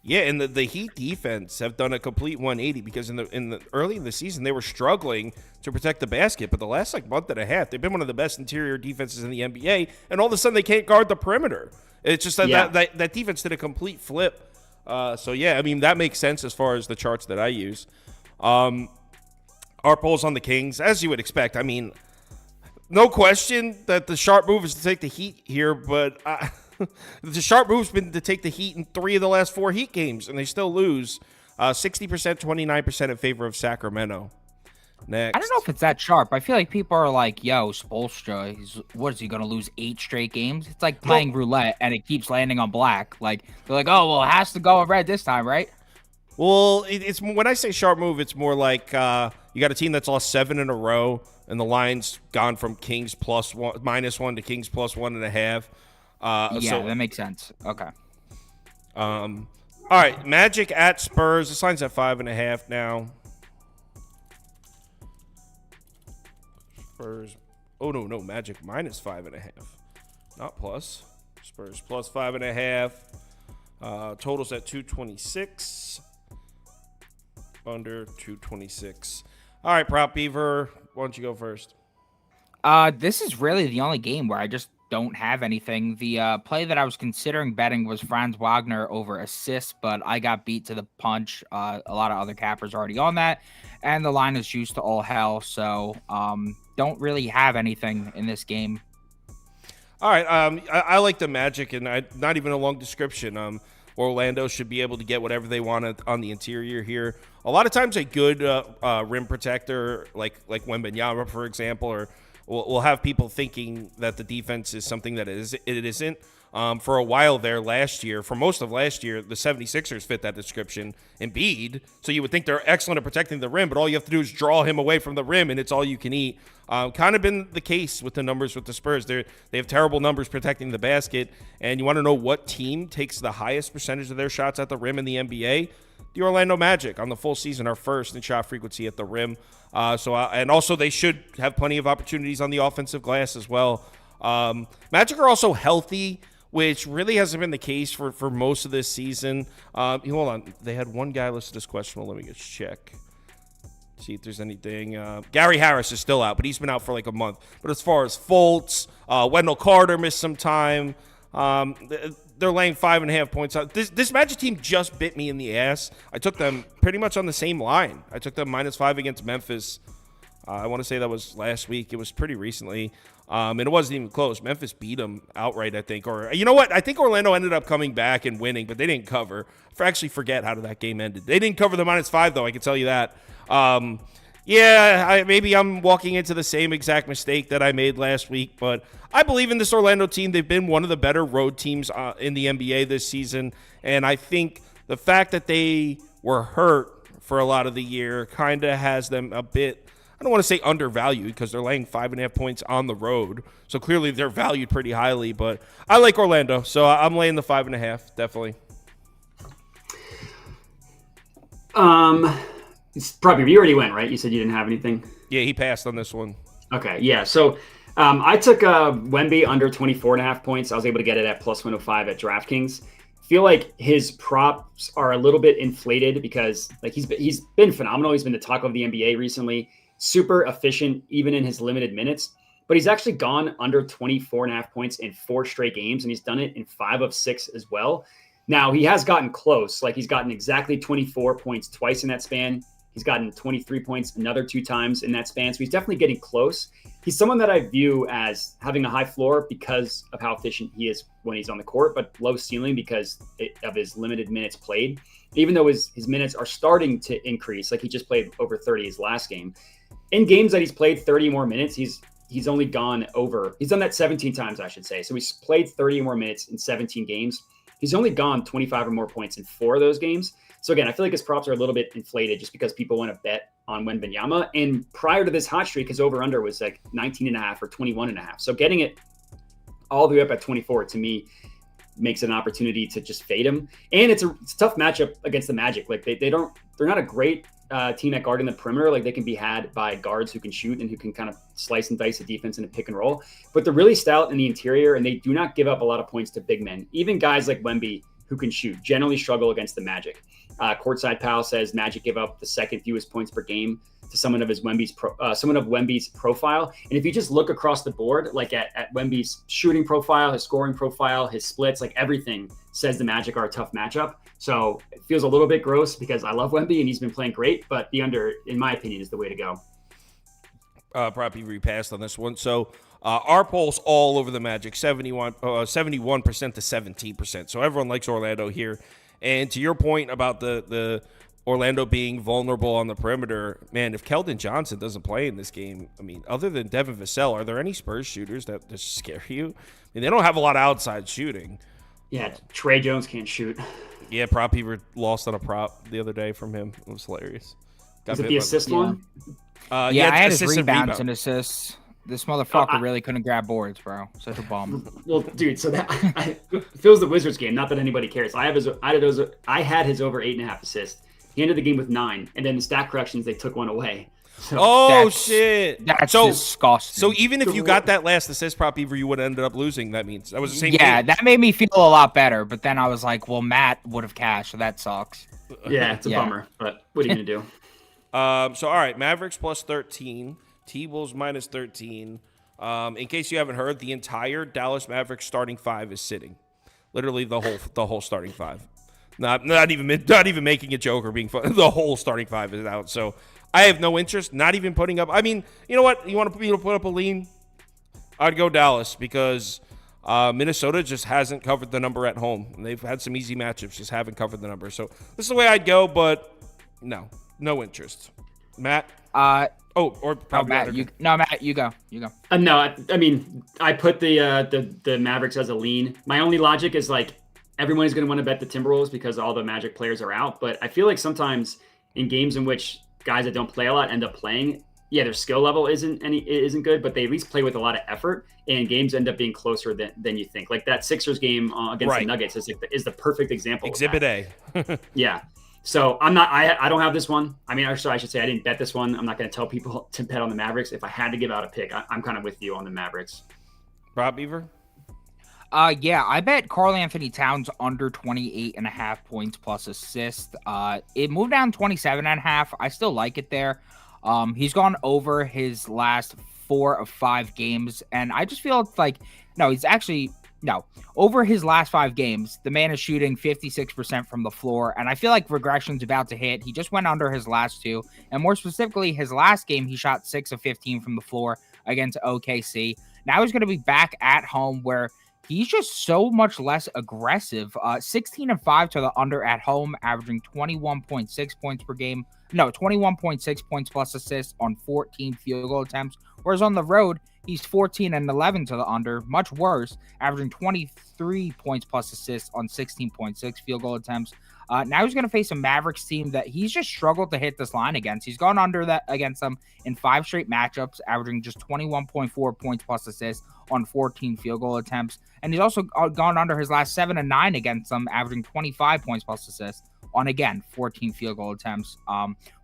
Yeah, and the Heat defense have done a complete 180 because in the early in the season they were struggling to protect the basket, but the last month and a half they've been one of the best interior defenses in the NBA, and all of a sudden they can't guard the perimeter. It's just that defense did a complete flip. So yeah, I mean that makes sense as far as the charts that I use. Our polls on the Kings, as you would expect. I mean, no question that the sharp move is to take the Heat here, but the sharp move's been to take the Heat in 3 of the last 4 Heat games, and they still lose 60%, 29% in favor of Sacramento. Next. I don't know if it's that sharp. I feel like people are like, yo, Spoelstra, what is he going to lose 8 straight games? It's like playing roulette, and it keeps landing on black. Like, they're like, oh, well, it has to go on red this time, right? Well, it's when I say sharp move, it's more like you got a team that's lost 7 in a row, and the line's gone from Kings +1 to Kings +1.5. That makes sense. Okay. All right, Magic at Spurs. This line's at 5.5 now. Spurs. Oh no, Magic minus 5.5, not plus. Spurs plus 5.5. Totals at 226. Under 226. All right, Prop Beaver, why don't you go first? This is really the only game where I just don't have anything. The play that I was considering betting was Franz Wagner over assists, but I got beat to the punch. A lot of other cappers already on that, and the line is juiced to all hell. So don't really have anything in this game. All right, I like the Magic, and not even a long description. Orlando should be able to get whatever they want on the interior here. A lot of times a good rim protector, like Wembanyama, for example, or will have people thinking that the defense is something that it isn't. For a while there last year, for most of last year, the 76ers fit that description. Embiid, so you would think they're excellent at protecting the rim, but all you have to do is draw him away from the rim, and it's all you can eat. Kind of been the case with the numbers with the Spurs. They have terrible numbers protecting the basket, and you want to know what team takes the highest percentage of their shots at the rim in the NBA? The Orlando Magic on the full season are first in shot frequency at the rim. And also they should have plenty of opportunities on the offensive glass as well. Magic are also healthy, which really hasn't been the case for most of this season. Hold on. They had one guy listed as questionable. Let me just check. See if there's anything. Gary Harris is still out, but he's been out for like a month. But as far as Fultz, Wendell Carter missed some time. They're laying 5.5 points out. This Magic team just bit me in the ass. I took them pretty much on the same line. I took them -5 against Memphis. I want to say that was last week. It was pretty recently. And it wasn't even close. Memphis beat them outright, I think. Or you know what? I think Orlando ended up coming back and winning, but they didn't cover. I actually forget how that game ended. They didn't cover the -5, though, I can tell you that. Maybe I'm walking into the same exact mistake that I made last week, but I believe in this Orlando team. They've been one of the better road teams in the NBA this season, and I think the fact that they were hurt for a lot of the year kind of has them a bit, I don't want to say undervalued because they're laying 5.5 points on the road, so clearly they're valued pretty highly, but I like Orlando, so I'm laying the 5.5, definitely. It's probably, you already went, right? You said you didn't have anything. Yeah, he passed on this one. Okay, yeah. So I took Wemby under 24.5 points. I was able to get it at +105 at DraftKings. Feel like his props are a little bit inflated because like he's been phenomenal. He's been the talk of the NBA recently. Super efficient, even in his limited minutes. But he's actually gone under 24.5 points in 4 straight games, and he's done it in 5 of 6 as well. Now, he has gotten close. Like, he's gotten exactly 24 points twice in that span. He's gotten 23 points another 2 times in that span. So he's definitely getting close. He's someone that I view as having a high floor because of how efficient he is when he's on the court, but low ceiling because of his limited minutes played. Even though his minutes are starting to increase, like he just played over 30 his last game. In games that he's played 30 more minutes, he's only gone over. He's done that 17 times, I should say. So he's played 30 more minutes in 17 games. He's only gone 25 or more points in 4 of those games. So again, I feel like his props are a little bit inflated just because people want to bet on Wembanyama. And prior to this hot streak, his over-under was like 19.5 or 21.5. So getting it all the way up at 24 to me makes it an opportunity to just fade him. And it's a tough matchup against the Magic. Like they're not a great team at guarding the perimeter. Like they can be had by guards who can shoot and who can kind of slice and dice the defense in a pick and roll. But they're really stout in the interior, and they do not give up a lot of points to big men. Even guys like Wemby who can shoot generally struggle against the Magic. Courtside Pal says Magic give up the second fewest points per game to someone of Wemby's profile. And if you just look across the board, like at Wemby's shooting profile, his scoring profile, his splits, like everything says the Magic are a tough matchup. So it feels a little bit gross because I love Wemby and he's been playing great, but the under, in my opinion, is the way to go. Probably repassed on this one. So our polls all over the Magic, 71% to 17%. So everyone likes Orlando here. And to your point about the Orlando being vulnerable on the perimeter, man, if Keldon Johnson doesn't play in this game, I mean, other than Devin Vassell, are there any Spurs shooters that just scare you? I mean, they don't have a lot of outside shooting. Yeah, Trey Jones can't shoot. Yeah, prop people lost on a prop the other day from him. It was hilarious. Was it the assist one? I had his rebounds and assists. This motherfucker really couldn't grab boards, bro. Such a bum. Well, dude, so that Phil's the Wizards game. Not that anybody cares. I had his over 8.5 assists. He ended the game with 9, and then the stat corrections they took one away. So shit! That's disgusting. So even if you got that last assist prop, Beaver, you would have ended up losing. That means that was the same. Yeah, game. That made me feel a lot better. But then I was like, well, Matt would have cashed, so that sucks. Yeah, it's a bummer. But what are you gonna do? So all right, Mavericks plus 13, T-Wolves minus 13. In case you haven't heard, the entire Dallas Mavericks starting 5 is sitting. Literally the whole starting 5. Not even making a joke or being fun. The whole starting 5 is out. So I have no interest. Not even putting up. I mean, you know what? You want to put up a lean? I'd go Dallas because Minnesota just hasn't covered the number at home. And they've had some easy matchups, just haven't covered the number. So this is the way I'd go, but no interest. Matt. Matt, Matt, you go. No, I mean, I put the Mavericks as a lean. My only logic is like everyone is going to want to bet the Timberwolves because all the Magic players are out. But I feel like sometimes in games in which guys that don't play a lot end up playing, yeah, their skill level isn't good, but they at least play with a lot of effort, and games end up being closer than you think. Like that Sixers game against the Nuggets is the perfect example. Exhibit A. Yeah. So I don't have this one. I mean, actually, I should say I didn't bet this one. I'm not going to tell people to bet on the Mavericks. If I had to give out a pick, I'm kind of with you on the Mavericks. Rob Beaver? Yeah, I bet Karl Anthony Towns under 28.5 points plus assist. It moved down 27.5. I still like it there. He's gone over his last 4 of 5 games, and I just feel like over his last 5 games, the man is shooting 56% from the floor, and I feel like regression's about to hit. He just went under his last 2, and more specifically, his last game, he shot 6 of 15 from the floor against OKC. Now he's going to be back at home where he's just so much less aggressive. 16 and 5 to the under at home, averaging 21.6 points per game. No, 21.6 points plus assists on 14 field goal attempts. Whereas on the road, he's 14 and 11 to the under, much worse, averaging 23 points plus assists on 16.6 field goal attempts. Now he's going to face a Mavericks team that he's just struggled to hit this line against. He's gone under that against them in 5 straight matchups, averaging just 21.4 points plus assists on 14 field goal attempts. And he's also gone under his last 7 and 9 against them, averaging 25 points plus assists on, again, 14 field goal attempts.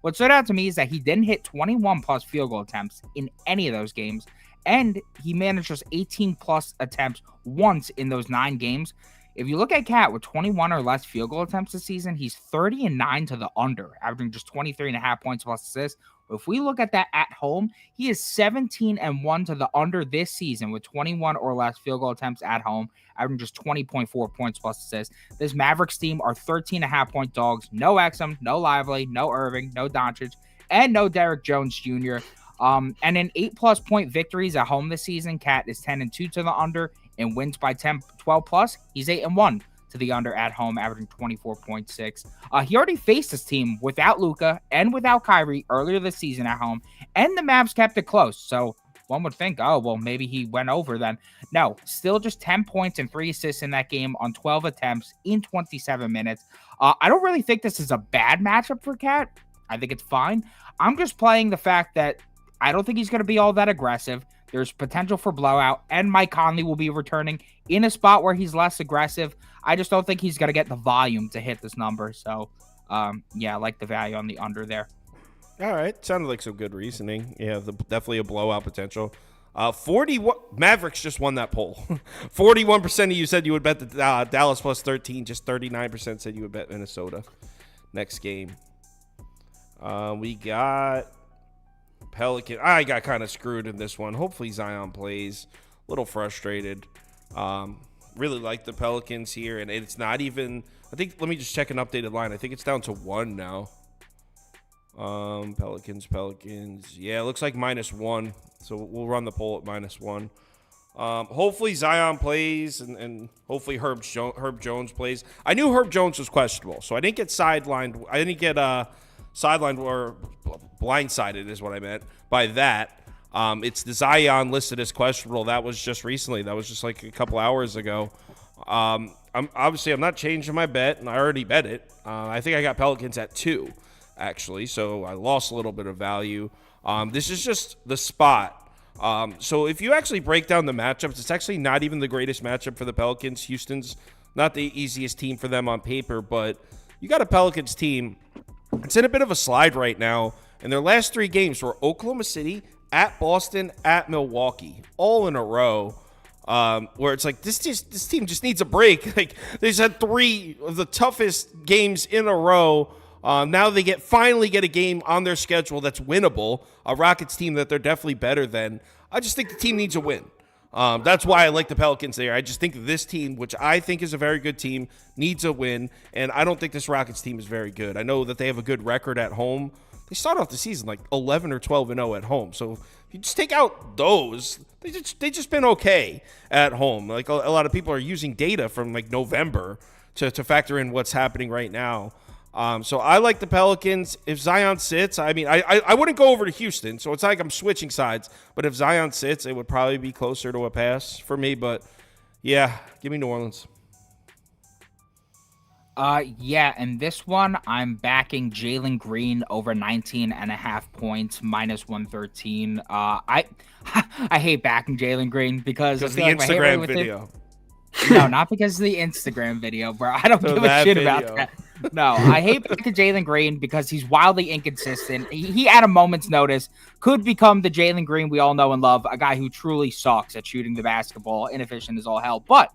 What stood out to me is that he didn't hit 21 plus field goal attempts in any of those games. And he managed just 18 plus attempts once in those 9 games. If you look at Cat with 21 or less field goal attempts this season, he's 30 and 9 to the under, averaging just 23.5 points plus assists. If we look at that at home, he is 17 and 1 to the under this season with 21 or less field goal attempts at home, averaging just 20.4 points plus assists. This Mavericks team are 13.5 point dogs. No Exum, no Lively, no Irving, no Doncic, and no Derrick Jones Jr. And in 8+ point victories at home this season, Cat is 10 and 2 to the under, and wins by 12 plus. He's 8 and 1 to the under at home, averaging 24.6. He already faced this team without Luka and without Kyrie earlier this season at home, and the Mavs kept it close. So one would think, oh, well, maybe he went over then. No, still just 10 points and 3 assists in that game on 12 attempts in 27 minutes. I don't really think this is a bad matchup for Cat. I think it's fine. I'm just playing the fact that I don't think he's going to be all that aggressive. There's potential for blowout, and Mike Conley will be returning in a spot where he's less aggressive. I just don't think he's going to get the volume to hit this number. So, yeah, I like the value on the under there. All right. Sounded like some good reasoning. Yeah, definitely a blowout potential. Mavericks just won that poll. 41% of you said you would bet the Dallas plus 13. Just 39% said you would bet Minnesota next game. We got Pelican. I got kind of screwed in this one. Hopefully Zion plays. A little frustrated. Really like the Pelicans here, and it's not even. I think. Let me just check an updated line. I think it's down to 1 now. Pelicans. Yeah, it looks like -1. So we'll run the poll at -1. Hopefully Zion plays, and hopefully Herb Jones plays. I knew Herb Jones was questionable, so I didn't get sidelined. I didn't get sidelined or blindsided is what I meant by that. It's the Zion listed as questionable. That was just recently. That was just like a couple hours ago. I'm not changing my bet, and I already bet it. I think I got Pelicans at 2, actually, so I lost a little bit of value. This is just the spot So if you actually break down the matchups, it's actually not even the greatest matchup for the Pelicans. Houston's not the easiest team for them on paper, but you got a Pelicans team. It's in a bit of a slide right now. And their last 3 games were Oklahoma City, at Boston, at Milwaukee, all in a row. Where it's like this team just needs a break. Like they just had 3 of the toughest games in a row. Now they finally get a game on their schedule that's winnable. A Rockets team that they're definitely better than. I just think the team needs a win. That's why I like the Pelicans there. I just think this team, which I think is a very good team, needs a win. And I don't think this Rockets team is very good. I know that they have a good record at home. They start off the season like 11 or 12-0 at home. So if you just take out those, they just been okay at home. Like a lot of people are using data from like November to factor in what's happening right now. So I like the Pelicans. If Zion sits, I mean, I wouldn't go over to Houston, so it's like I'm switching sides. But if Zion sits, it would probably be closer to a pass for me. But, yeah, give me New Orleans. Yeah, and this one, I'm backing Jalen Green over 19.5 points, minus 113. I hate backing Jalen Green because the Instagram video. No, not because of the Instagram video, bro. I don't give a shit about that. No, I hate Jalen Green because he's wildly inconsistent. He, at a moment's notice, could become the Jalen Green we all know and love, a guy who truly sucks at shooting the basketball, inefficient as all hell. But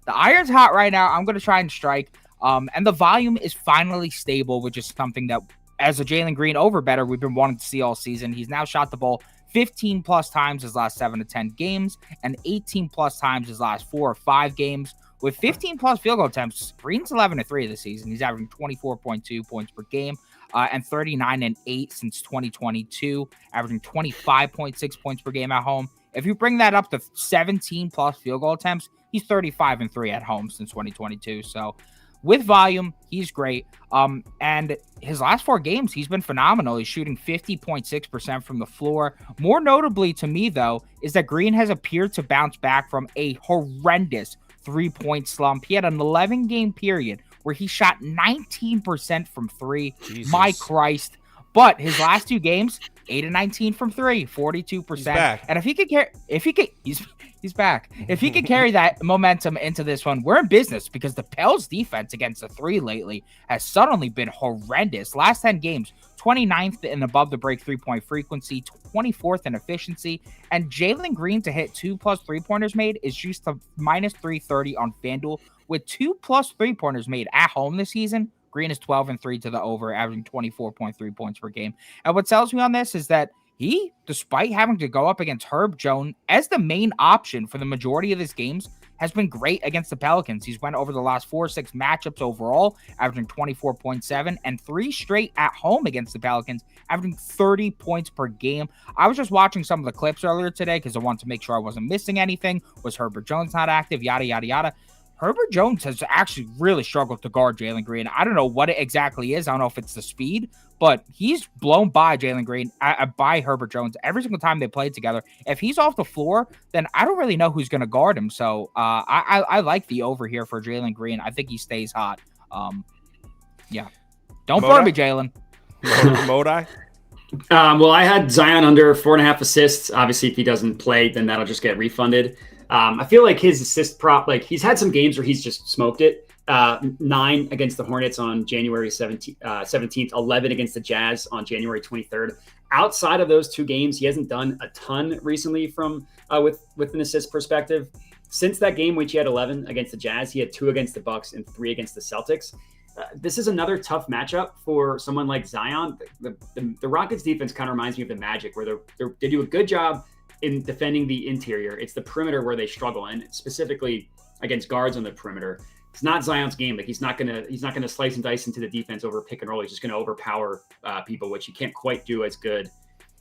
the iron's hot right now. I'm going to try and strike. And the volume is finally stable, which is something that, as a Jalen Green over better, we've been wanting to see all season. He's now shot the ball 15 plus times his last 7 to 10 games and 18 plus times his last 4 or 5 games. With 15 plus field goal attempts, Green's 11-3 this season. He's averaging 24.2 points per game and 39-8 since 2022, averaging 25.6 points per game at home. If you bring that up to 17 plus field goal attempts, he's 35-3 at home since 2022. So with volume, he's great. And his last 4 games, he's been phenomenal. He's shooting 50.6% from the floor. More notably to me, though, is that Green has appeared to bounce back from a horrendous 3-point slump. He had an 11-game period where he shot 19% from 3. Jesus. My Christ. But his last 2 games, 8-19 from 3, 42%. He's back. And he's back. If he could carry that momentum into this one, we're in business because the Pels defense against the 3 lately has suddenly been horrendous. Last 10 games, 29th in above the break 3-point frequency, 24th in efficiency, and Jalen Green to hit 2+ 3-pointers made is just a minus 330 on FanDuel. With 2+ 3-pointers made at home this season, Green is 12-3 to the over, averaging 24.3 points per game. And what sells me on this is that he, despite having to go up against Herb Jones as the main option for the majority of his games, has been great against the Pelicans. He's went over the last 4 or 6 matchups overall, averaging 24.7, and 3 straight at home against the Pelicans, averaging 30 points per game. I was just watching some of the clips earlier today because I wanted to make sure I wasn't missing anything. Was Herbert Jones not active? Yada, yada, yada. Herbert Jones has actually really struggled to guard Jalen Green. I don't know what it exactly is. I don't know if it's the speed, but he's blown by Jalen Green, by Herbert Jones every single time they played together. If he's off the floor, then I don't really know who's going to guard him. So I like the over here for Jalen Green. I think he stays hot. Yeah. Don't burn me, Jalen. Modi? Well, I had Zion under 4.5 assists. Obviously, if he doesn't play, then that'll just get refunded. I feel like his assist prop, like he's had some games where he's just smoked it. 9 against the Hornets on January 17th, 11 against the Jazz on January 23rd. Outside of those 2 games, he hasn't done a ton recently from with an assist perspective. Since that game, which he had 11 against the Jazz, he had 2 against the Bucks and 3 against the Celtics. This is another tough matchup for someone like Zion. The Rockets defense kind of reminds me of the Magic, where they do a good job in defending the interior. It's the perimeter where they struggle, and specifically against guards on the perimeter. It's not Zion's game. Like he's not gonna slice and dice into the defense over pick and roll. He's just gonna overpower people, which he can't quite do as good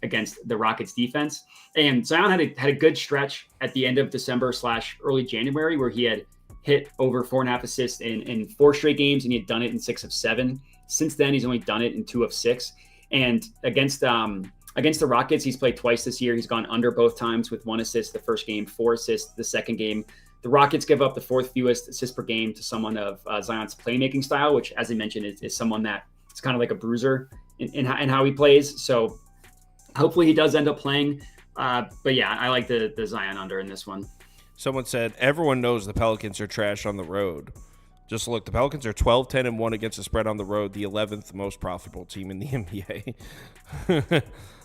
against the Rockets defense. And Zion had a good stretch at the end of December / early January where he had hit over 4.5 assists in 4 straight games, and he had done it in 6 of 7. Since then, he's only done it in 2 of 6. And against the Rockets, he's played twice this year. He's gone under both times with 1 assist the first game, 4 assists the second game. The Rockets give up the 4th fewest assists per game to someone of Zion's playmaking style, which, as I mentioned, is someone that is kind of like a bruiser in how he plays. So hopefully he does end up playing. But yeah, I like the Zion under in this one. Someone said everyone knows the Pelicans are trash on the road. Just look, the Pelicans are 12-10-1 against the spread on the road, the 11th most profitable team in the NBA. I was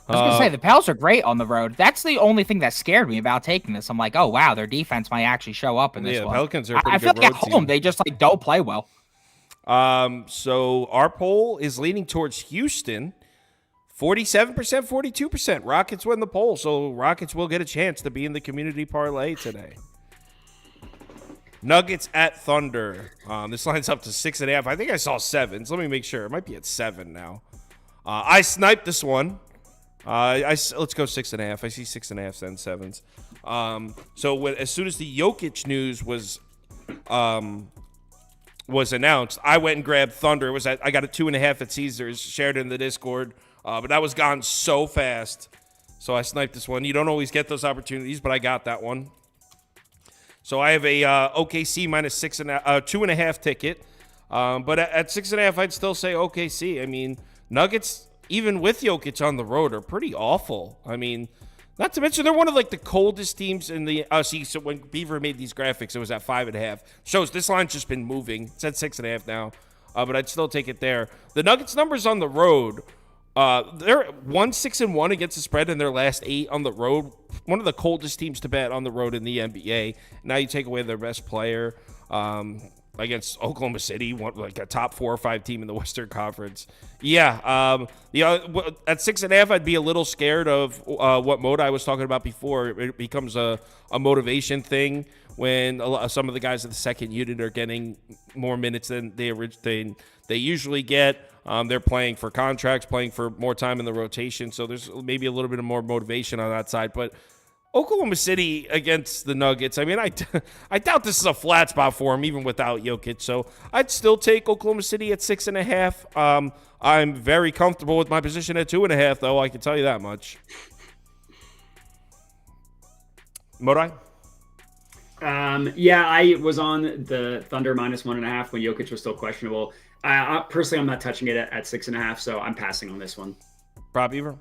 gonna say the Pels are great on the road. That's the only thing that scared me about taking this. I'm like, oh wow, their defense might actually show up in this one. The Pelicans are a pretty I feel good like road at home team. they just like don't play well. So our poll is leaning towards Houston, 47%, 42%. Rockets win the poll, so Rockets will get a chance to be in the community parlay today. Nuggets at Thunder. This line's up to 6.5. I think I saw 7. So let me make sure. It might be at 7 now. I sniped this one. Let's go 6.5. I see 6.5 and 7s. So as soon as the Jokic news was announced, I went and grabbed Thunder. I got a 2.5 at Caesars, shared in the Discord, but that was gone so fast. So I sniped this one. You don't always get those opportunities, but I got that one. So I have a OKC minus 2.5 ticket, but at 6.5, I'd still say OKC. I mean, Nuggets, even with Jokic on the road, are pretty awful. I mean, not to mention they're one of like the coldest teams in the. So when Beaver made these graphics, it was at 5.5. Shows this line's just been moving. It's at 6.5 now, but I'd still take it there. The Nuggets numbers on the road. They're 1-6-1 against the spread in their last 8 on the road. One of the coldest teams to bet on the road in the NBA. Now you take away their best player against Oklahoma City, like a top 4 or 5 team in the Western Conference. Yeah, at 6.5, I'd be a little scared of what mode I was talking about before. It becomes a motivation thing when some of the guys at the second unit are getting more minutes than they usually get. They're playing for contracts, playing for more time in the rotation, so there's maybe a little bit of more motivation on that side. But Oklahoma City against the Nuggets, I mean, I doubt this is a flat spot for them, even without Jokic. So I'd still take Oklahoma City at 6.5. I'm very comfortable with my position at 2.5, though. I can tell you that much. Modai? Yeah, I was on the Thunder minus 1.5 when Jokic was still questionable. Personally, I'm not touching it at 6.5, so I'm passing on this one. Rob Beaver?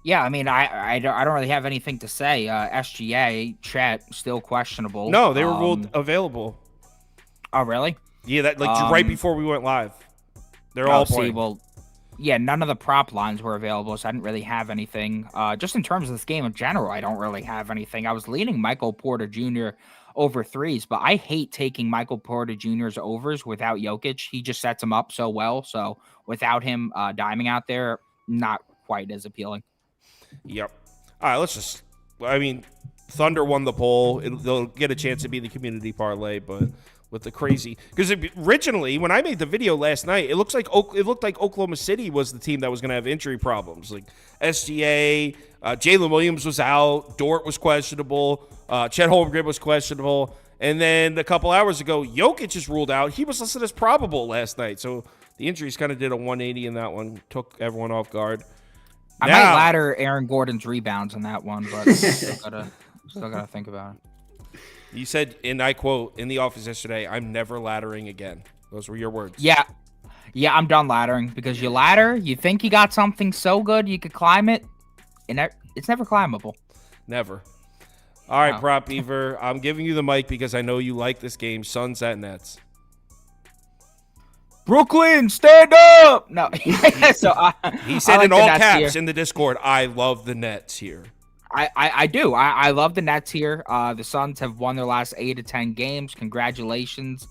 Yeah, I mean, I don't really have anything to say. SGA, Chet, still questionable. No, they were ruled available. Oh, really? Yeah, that right before we went live. They're all playing. Well, yeah, none of the prop lines were available, so I didn't really have anything. Just in terms of this game in general, I don't really have anything. I was leaning Michael Porter Jr. over 3s, but I hate taking Michael Porter Jr.'s overs without Jokic. He just sets him up so well. So without him diming out there, not quite as appealing. Yep. All right, Thunder won the poll. They'll get a chance to be the community parlay, but with the crazy, because originally when I made the video last night, it looked like Oklahoma City was the team that was going to have injury problems. Like SGA, Jalen Williams was out, Dort was questionable, Chet Holmgren was questionable, and then a couple hours ago, Jokic is ruled out. He was listed as probable last night, so the injuries kind of did a 180 in that one, took everyone off guard. I might ladder Aaron Gordon's rebounds in that one, but still gotta think about it. You said, and I quote, in the office yesterday, "I'm never laddering again." Those were your words. Yeah, I'm done laddering, because you ladder, you think you got something so good you could climb it, and it's never climbable. Never. All right, Prop Beaver, I'm giving you the mic because I know you like this game. Suns at Nets. Brooklyn, stand up! No, so he said like in all caps here in the Discord, "I love the Nets here." I do. I love the Nets here. The Suns have won their last 8 to 10 games. Congratulations.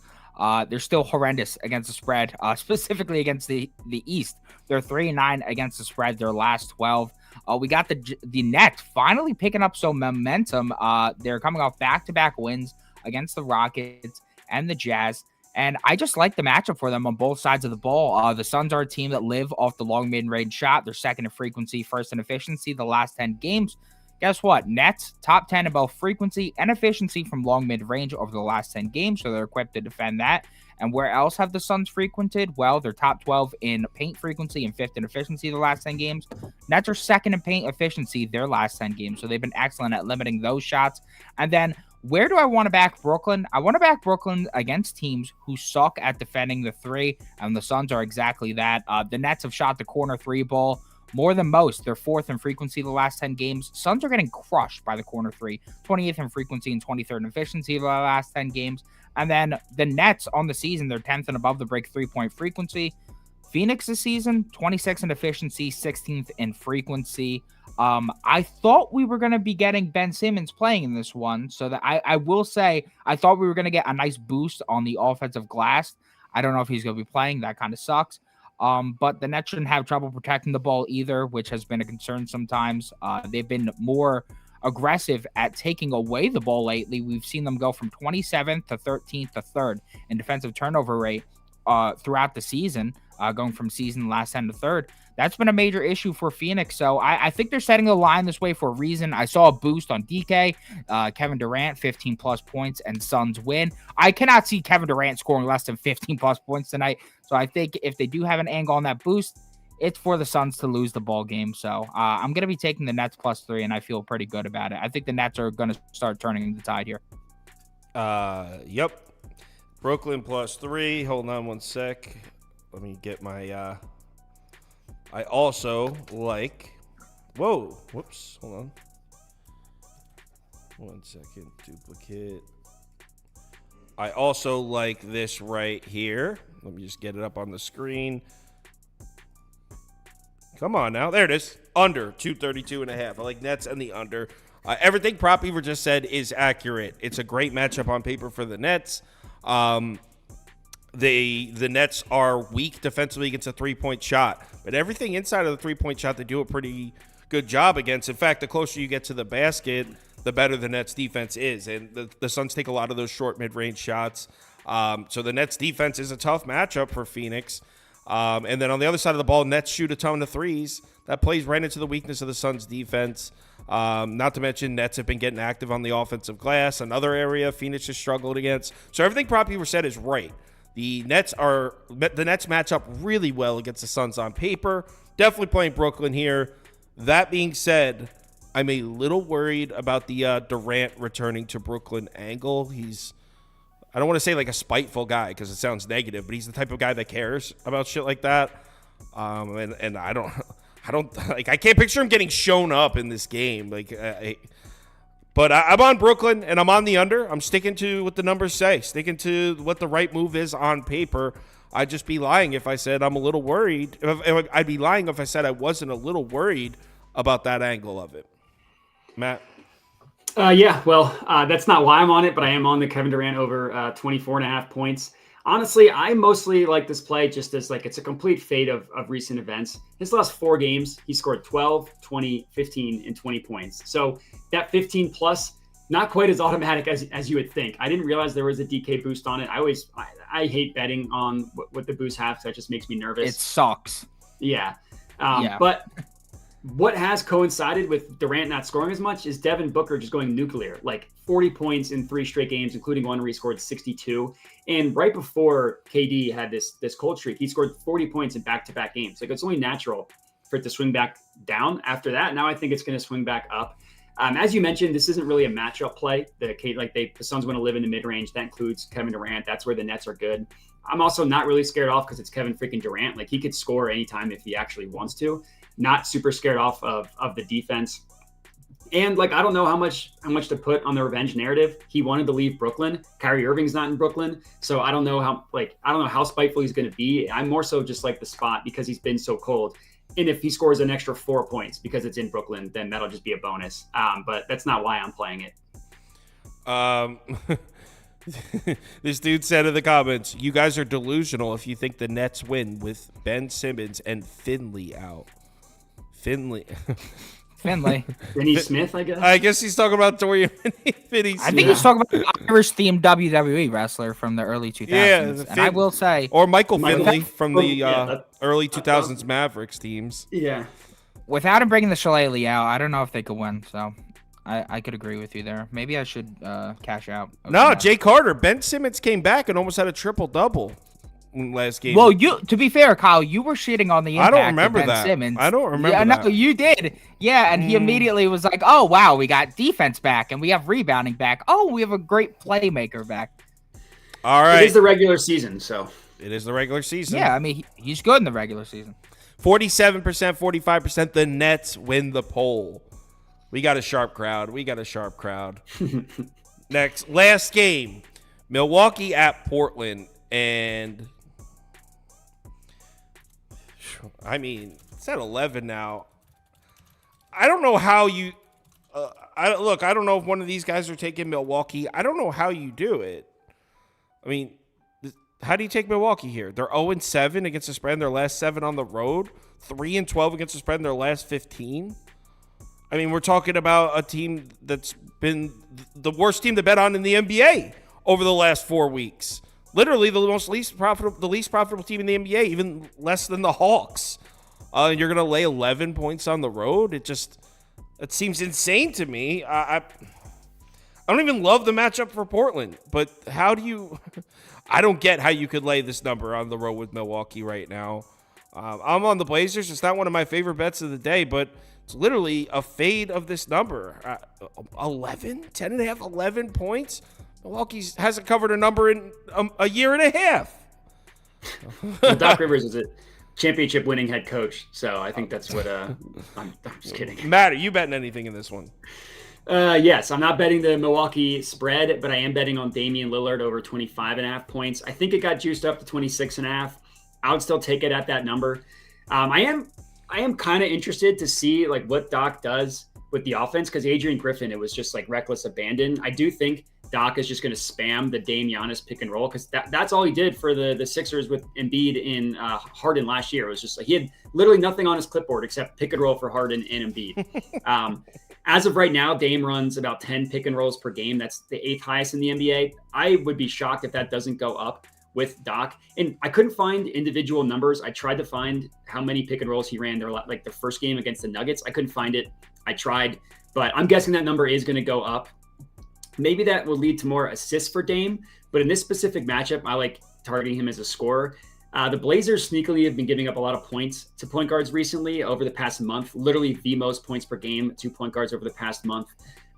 They're still horrendous against the spread, specifically against the East. They're 3-9 against the spread their last 12. We got the Nets finally picking up some momentum. They're coming off back-to-back wins against the Rockets and the Jazz. And I just like the matchup for them on both sides of the ball. The Suns are a team that live off the long mid-range shot. They're second in frequency, first in efficiency the last 10 games. Guess what? Nets, top 10 in both frequency and efficiency from long mid-range over the last 10 games, so they're equipped to defend that. And where else have the Suns frequented? Well, they're top 12 in paint frequency and 5th in efficiency the last 10 games. Nets are second in paint efficiency their last 10 games, so they've been excellent at limiting those shots. And then where do I want to back Brooklyn? I want to back Brooklyn against teams who suck at defending the 3, and the Suns are exactly that. The Nets have shot the corner 3 ball more than most. They're 4th in frequency the last 10 games. Suns are getting crushed by the corner three, 28th in frequency and 23rd in efficiency the last 10 games. And then the Nets on the season, they're 10th and above the break 3-point frequency. Phoenix this season, 26th in efficiency, 16th in frequency. I thought we were going to be getting Ben Simmons playing in this one, so that I will say I thought we were going to get a nice boost on the offensive glass. I don't know if he's going to be playing. That kind of sucks. But the Nets shouldn't have trouble protecting the ball either, which has been a concern sometimes. They've been more aggressive at taking away the ball lately. We've seen them go from 27th to 13th to 3rd in defensive turnover rate throughout the season, going from season last 10 to 3rd. That's been a major issue for Phoenix. So I think they're setting the line this way for a reason. I saw a boost on DK, Kevin Durant, 15 plus points, and Suns win. I cannot see Kevin Durant scoring less than 15 plus points tonight. So I think if they do have an angle on that boost, it's for the Suns to lose the ball game. So I'm going to be taking the Nets +3, and I feel pretty good about it. I think the Nets are going to start turning the tide here. Yep. Brooklyn +3. Hold on one sec. Let me get my... I also like... Whoa. Whoops. Hold on. 1 second. Duplicate. I also like this right here. Let me just get it up on the screen. Come on now. There it is. Under 232.5. I like Nets and the under. Everything Prop Beaver just said is accurate. It's a great matchup on paper for the Nets. The Nets are weak defensively against a three-point shot, but everything inside of the three-point shot they do a pretty good job against. In fact, the closer you get to the basket, the better the Nets defense is, and the Suns take a lot of those short mid-range shots. So the Nets defense is a tough matchup for Phoenix. And then on the other side of the ball, Nets shoot a ton of threes. That plays right into the weakness of the Suns defense. Not to mention Nets have been getting active on the offensive glass, another area Phoenix has struggled against. So everything Prop Beaver said is right. The Nets match up really well against the Suns on paper. Definitely playing Brooklyn here. That being said, I'm a little worried about the Durant returning to Brooklyn angle. I don't want to say like a spiteful guy because it sounds negative, but he's the type of guy that cares about shit like that. And I don't like, I can't picture him getting shown up in this game. But I'm on Brooklyn, and I'm on the under. I'm sticking to what the numbers say, sticking to what the right move is on paper. I'd just be lying if I said I'm a little worried. I'd be lying if I said I wasn't a little worried about that angle of it. Matt? Yeah, well, that's not why I'm on it, but I am on the Kevin Durant over 24.5 points. Honestly, I mostly like this play just as like it's a complete fate of recent events. His last 4 games, he scored 12, 20, 15, and 20 points. So that 15 plus, not quite as automatic as you would think. I didn't realize there was a DK boost on it. I hate betting on what the boosts have, so that just makes me nervous. It sucks. Yeah. But what has coincided with Durant not scoring as much is Devin Booker just going nuclear, like 40 points in 3 straight games, including one where he scored 62. And right before KD had this cold streak, he scored 40 points in back-to-back games. Like, it's only natural for it to swing back down after that. Now I think it's going to swing back up. As you mentioned, this isn't really a matchup play. The Suns want to live in the mid-range. That includes Kevin Durant. That's where the Nets are good. I'm also not really scared off because it's Kevin freaking Durant. Like, he could score anytime if he actually wants to. Not super scared off of the defense. And like, I don't know how much to put on the revenge narrative. He wanted to leave Brooklyn. Kyrie Irving's not in Brooklyn. So I don't know how spiteful he's going to be. I'm more so just like the spot because he's been so cold. And if he scores an extra 4 points because it's in Brooklyn, then that'll just be a bonus. But that's not why I'm playing it. This dude said in the comments, you guys are delusional if you think the Nets win with Ben Simmons and Finley out. Finley. Finney Smith, I guess. I guess he's talking about Dorian Finney Smith. I think he's talking about an Irish-themed WWE wrestler from the early 2000s. Yeah, and I will say... Or Michael Finley from the early 2000s Mavericks teams. Yeah. Without him bringing the Shillelagh out, I don't know if they could win, so... I could agree with you there. Maybe I should cash out. No, Jay Carter. Ben Simmons came back and almost had a triple-double last game. Well, to be fair, Kyle, you were shitting on the impact I don't remember of Ben that. Simmons. I don't remember that. that. No, you did. Yeah, and he immediately was like, oh, wow, we got defense back, and we have rebounding back. Oh, we have a great playmaker back. All right. It is the regular season, so. It is the regular season. Yeah, I mean, he's good in the regular season. 47%, 45%. The Nets win the poll. We got a sharp crowd. Next, last game. Milwaukee at Portland. And, I mean, it's at 11 now. I don't know how you I don't know if one of these guys are taking Milwaukee. I don't know how you do it. I mean, how do you take Milwaukee here? They're 0-7 against the spread in their last 7 on the road, 3-12 against the spread in their last 15. I mean, we're talking about a team that's been the worst team to bet on in the NBA over the last 4 weeks. Literally the least profitable team in the NBA, even less than the Hawks. You're going to lay 11 points on the road. It seems insane to me. I don't even love the matchup for Portland, but how do you I don't get how you could lay this number on the road with Milwaukee right now. I'm on the Blazers. It's not one of my favorite bets of the day, but it's literally a fade of this number. 11 points. Milwaukee hasn't covered a number in a year and a half. Well, Doc Rivers is a championship winning head coach, so I think that's what I'm just kidding. Matt, are you betting anything in this one? Yes, I'm not betting the Milwaukee spread, but I am betting on Damian Lillard over 25.5 points. I think it got juiced up to 26.5. I would still take it at that number. I am kind of interested to see like what Doc does with the offense, because Adrian Griffin, it was just like reckless abandon. I do think Doc is just going to spam the Dame Giannis pick and roll, because that's all he did for the Sixers with Embiid and Harden last year. It was just like he had literally nothing on his clipboard except pick and roll for Harden and Embiid. As of right now, Dame runs about 10 pick and rolls per game. That's the 8th highest in the NBA. I would be shocked if that doesn't go up with Doc. And I couldn't find individual numbers. I tried to find how many pick and rolls he ran there, like the first game against the Nuggets. I couldn't find it. I tried, but I'm guessing that number is going to go up. Maybe that will lead to more assists for Dame, but in this specific matchup, I like targeting him as a scorer. The Blazers sneakily have been giving up a lot of points to point guards recently over the past month, literally the most points per game to point guards over the past month.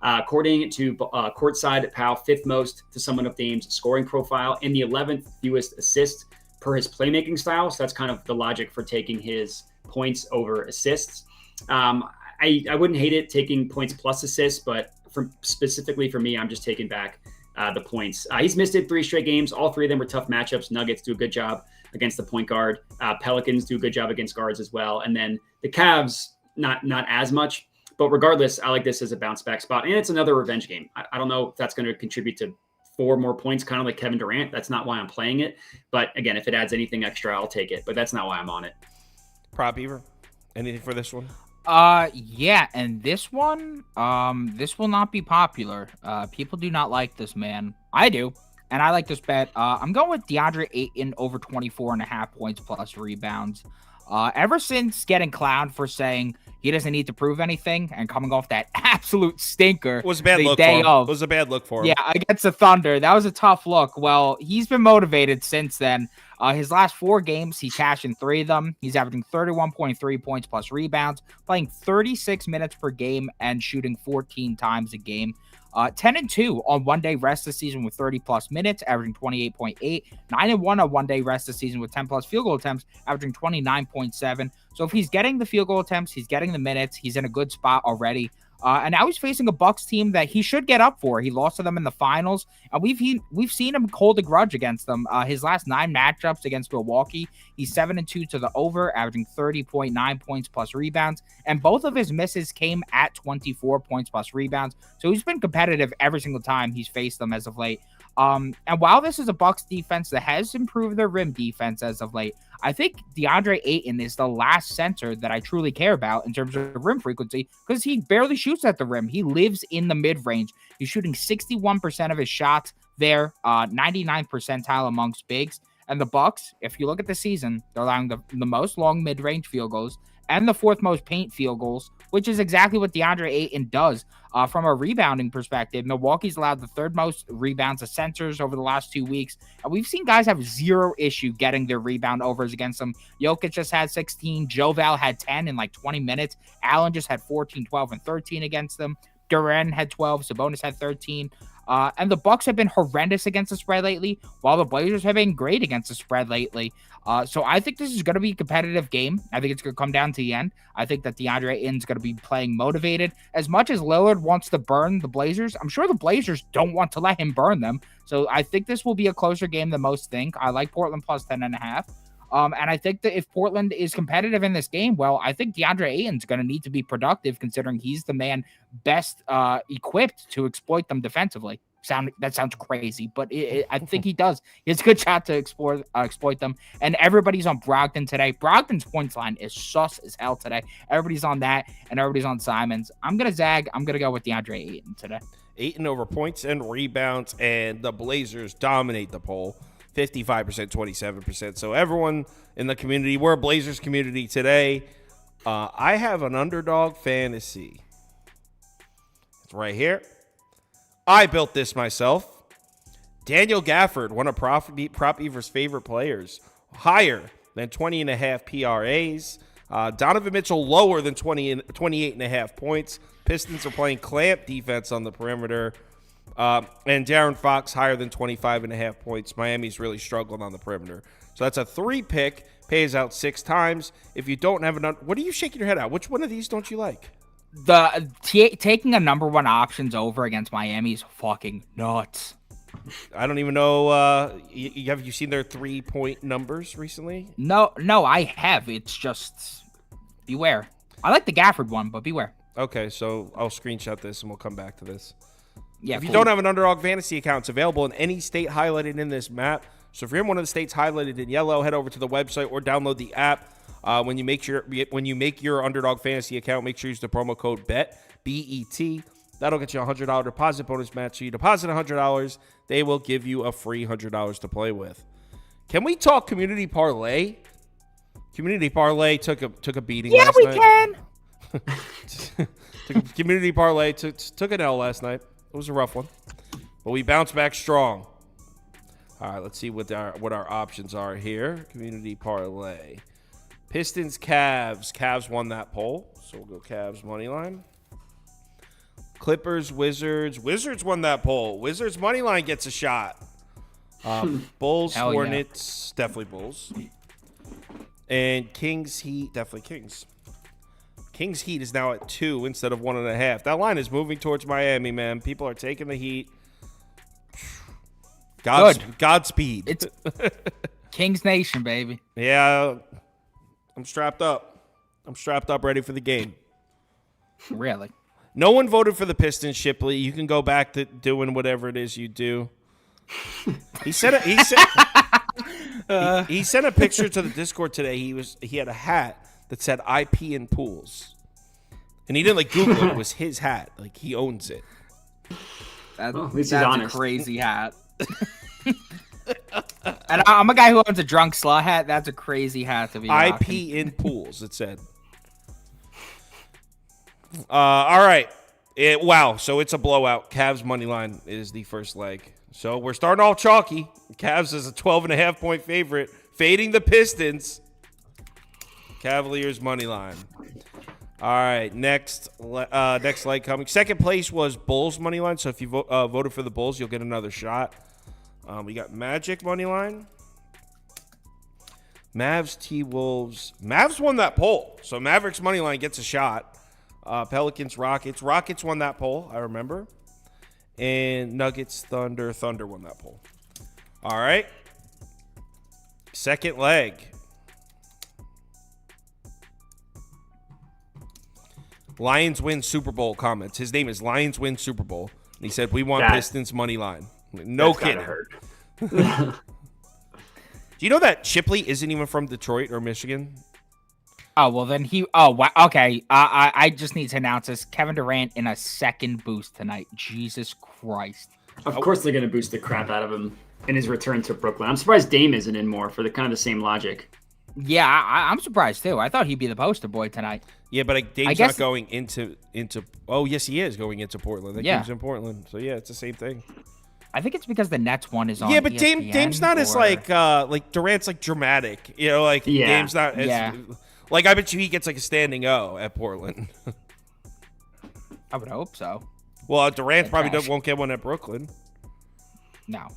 According to Courtside Pal, 5th most to someone of Dame's scoring profile and the 11th fewest assists per his playmaking style. So that's kind of the logic for taking his points over assists. I wouldn't hate it taking points plus assists, but specifically for me, I'm just taking back the points. He's missed it 3 straight games. All 3 of them were tough matchups. Nuggets do a good job against the point guard. Pelicans do a good job against guards as well. And then the Cavs, not as much. But regardless, I like this as a bounce back spot. And it's another revenge game. I don't know if that's going to contribute to 4 more points, kind of like Kevin Durant. That's not why I'm playing it. But again, if it adds anything extra, I'll take it. But that's not why I'm on it. Prop Beaver, anything for this one? Yeah, and this one, this will not be popular. People do not like this man. I do, and I like this bet. I'm going with DeAndre Ayton over 24.5 points plus rebounds. Ever since getting clowned for saying he doesn't need to prove anything and coming off that absolute stinker, It was a bad look for him. It was a bad look for him. Yeah, against the Thunder, that was a tough look. Well, he's been motivated since then. His last 4 games, he cashed in 3 of them. He's averaging 31.3 points plus rebounds, playing 36 minutes per game and shooting 14 times a game. 10-2 on one-day rest this season with 30-plus minutes, averaging 28.8. 9-1 on one-day rest this season with 10-plus field goal attempts, averaging 29.7. So if he's getting the field goal attempts, he's getting the minutes, he's in a good spot already. And now he's facing a Bucks team that he should get up for. He lost to them in the finals, and we've seen him hold a grudge against them. His last 9 matchups against Milwaukee, he's 7-2 to the over, averaging 30.9 points plus rebounds, and both of his misses came at 24 points plus rebounds. So he's been competitive every single time he's faced them as of late. And while this is a Bucks defense that has improved their rim defense as of late, I think DeAndre Ayton is the last center that I truly care about in terms of rim frequency, because he barely shoots at the rim. He lives in the mid-range. He's shooting 61% of his shots there, 99th percentile amongst bigs. And the Bucks, if you look at the season, they're allowing the most long mid-range field goals and the 4th most paint field goals, which is exactly what DeAndre Ayton does. From a rebounding perspective, Milwaukee's allowed the 3rd most rebounds to centers over the last 2 weeks. And we've seen guys have 0 issue getting their rebound overs against them. Jokic just had 16. Joe Val had 10 in like 20 minutes. Allen just had 14, 12, and 13 against them. Duran had 12. Sabonis had 13. And the Bucks have been horrendous against the spread lately, while the Blazers have been great against the spread lately. So I think this is going to be a competitive game. I think it's going to come down to the end. I think that DeAndre Ayton's going to be playing motivated. As much as Lillard wants to burn the Blazers, I'm sure the Blazers don't want to let him burn them. So I think this will be a closer game than most think. I like Portland plus 10.5. And I think that if Portland is competitive in this game, well, I think DeAndre Ayton's going to need to be productive considering he's the man best equipped to exploit them defensively. That sounds crazy, but I think he does. He has a good shot to exploit them. And everybody's on Brogdon today. Brogdon's points line is sus as hell today. Everybody's on that, and everybody's on Simons. I'm going to zag. I'm going to go with DeAndre Ayton today. Ayton over points and rebounds, and the Blazers dominate the poll. 55%, 27%. So everyone in the community, we're a Blazers community today. I have an underdog fantasy. It's right here. I built this myself. Daniel Gafford, one of Prop Ever's favorite players, higher than 20.5 PRAs. Donovan Mitchell lower than 28.5 points. Pistons are playing clamp defense on the perimeter. And Darren Fox higher than 25.5 points. Miami's really struggling on the perimeter. So that's a 3-pick, pays out 6 times. If you don't have what are you shaking your head at? Which one of these don't you like? Taking a number one options over against Miami is fucking nuts. I don't even know. Have you seen their 3-point numbers recently? No, I have. It's just beware. I like the Gafford one, but beware. Okay, so I'll screenshot this and we'll come back to this. Yeah, if you don't have an Underdog Fantasy account, it's available in any state highlighted in this map. So if you're in one of the states highlighted in yellow, head over to the website or download the app. When you make your Underdog Fantasy account, make sure you use the promo code BET, B-E-T. That'll get you a $100 deposit bonus match. So you deposit $100, they will give you a free $100 to play with. Can we talk Community Parlay? Community Parlay took a beating last night. Yeah, we can. Community Parlay took an L last night. It was a rough one, but we bounced back strong. All right, let's see what our options are here. Community Parlay. Pistons, Cavs. Cavs won that poll, so we'll go Cavs money line. Clippers, Wizards. Wizards won that poll. Wizards money line gets a shot. Bulls, Hell Hornets, definitely Bulls. And Kings, Heat, definitely Kings. Kings Heat is now at 2 instead of 1.5. That line is moving towards Miami, man. People are taking the Heat. Godspeed. It's Kings Nation, baby. Yeah, I'm strapped up. Ready for the game. Really? No one voted for the Pistons, Shipley. You can go back to doing whatever it is you do. He sent a picture to the Discord today. He had a hat that said IP in pools. And he didn't Google it. It was his hat. He owns it. At least he's honest. A crazy hat. And I'm a guy who owns a drunk slut hat. That's a crazy hat to be IP rocking. in pools, it said. All right. Wow. So it's a blowout. Cavs money line is the first leg. So we're starting off chalky. Cavs is a 12.5 point favorite, fading the Pistons. Cavaliers money line. All right, next leg coming. Second place was Bulls money line. So if you voted for the Bulls, you'll get another shot. We got Magic money line. Mavs, T-Wolves. Mavs won that poll, so Mavericks money line gets a shot. Pelicans, Rockets. Rockets won that poll, I remember. And Nuggets, Thunder. Thunder won that poll. All right. Second leg. Lions win Super Bowl comments. His name is Lions win Super Bowl. And he said, we want Pistons money line. No kidding. Do you know that Shipley isn't even from Detroit or Michigan? Oh, well, then wow, okay. I just need to announce this. Kevin Durant in a second boost tonight. Jesus Christ. Of course they're going to boost the crap out of him in his return to Brooklyn. I'm surprised Dame isn't in more for the kind of the same logic. Yeah, I'm surprised too. I thought he'd be the poster boy tonight. Yeah, but Dame's not going into. Oh, yes, he is going into Portland. That game's in Portland. So, yeah, it's the same thing. I think it's because the Nets one is on. Yeah, but Dame's not as like Durant's dramatic. You know, Dame's not as I bet you he gets a standing O at Portland. I would hope so. Well, Durant probably trash. won't get one at Brooklyn. No.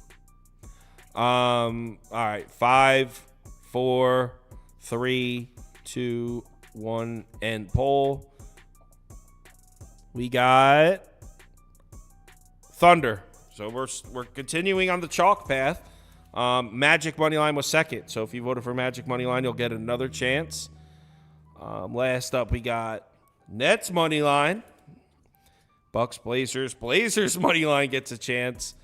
All right. 5, 4, 3, 2, 1, and poll. We got Thunder. So we're continuing on the chalk path. Magic Moneyline was second. So if you voted for Magic Moneyline, you'll get another chance. Last up, we got Nets Moneyline. Bucks Blazers. Blazers Moneyline gets a chance.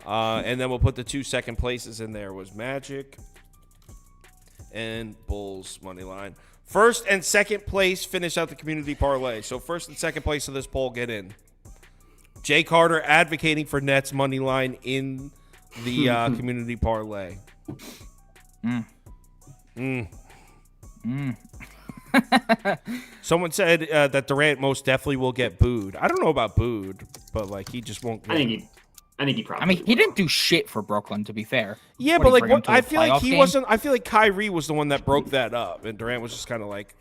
And then we'll put the 2 second places in there was Magic and Bulls Moneyline. First and second place finish out the community parlay. So first and second place of this poll get in. Jay Carter advocating for Nets Moneyline in the community parlay. Someone said that Durant most definitely will get booed. I don't know about booed, but like he just won't. I think he probably. I mean, he didn't do shit for Brooklyn, to be fair. Yeah, What, but he like bring him what, to a I feel like playoff he game? wasn't. I feel like Kyrie was the one that broke that up, and Durant was just kind of like,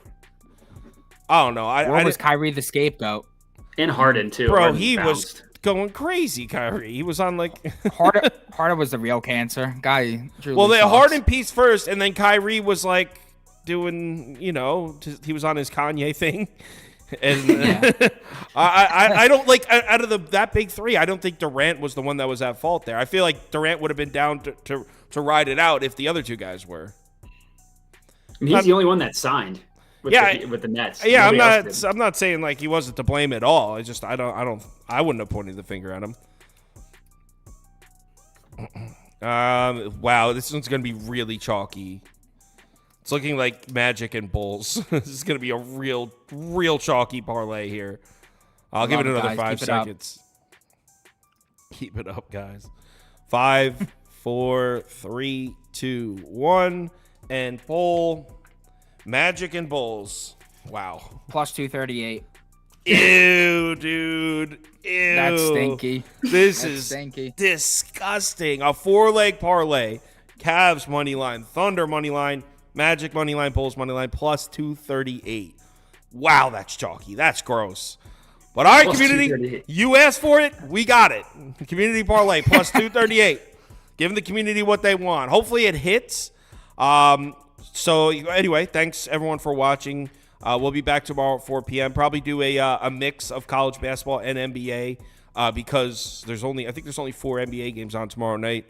I don't know. Or was Kyrie the scapegoat? And Harden too. Bro, Harden he bounced. was going crazy. Kyrie, he was on like. Harden was the real cancer guy. Well, they Harden piece first, and then Kyrie was like doing, he was on his Kanye thing. And I don't like out of that big three. I don't think Durant was the one that was at fault there. I feel like Durant would have been down to ride it out if the other two guys were. And he's the only one that signed. With the Nets. Yeah, Nobody else did. I'm not saying like he wasn't to blame at all. It's just I wouldn't have pointed the finger at him. Wow, this one's gonna be really chalky. It's looking like Magic and Bulls. This is gonna be a real chalky parlay here. I'll give it another 5 seconds. Keep it up, guys. 5, 4, 3, 2, 1, and poll. Magic and Bulls. Wow. Plus 238. Ew, dude. Ew. That's stinky. This That's is stinky. disgusting. A 4-leg parlay. Cavs money line, Thunder money line, Magic money line, Bulls money line, plus 238. Wow, that's chalky. That's gross. But all right, Plus community, you asked for it. We got it. Community parlay, plus 238. Giving the community what they want. Hopefully it hits. So anyway, thanks everyone for watching. We'll be back tomorrow at 4 p.m. Probably do a mix of college basketball and NBA because I think there's only 4 NBA games on tomorrow night.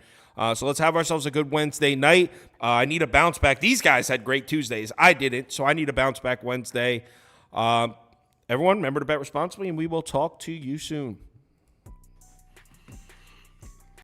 So let's have ourselves a good Wednesday night. I need a bounce back. These guys had great Tuesdays. I didn't, so I need a bounce back Wednesday. Everyone, remember to bet responsibly, and we will talk to you soon.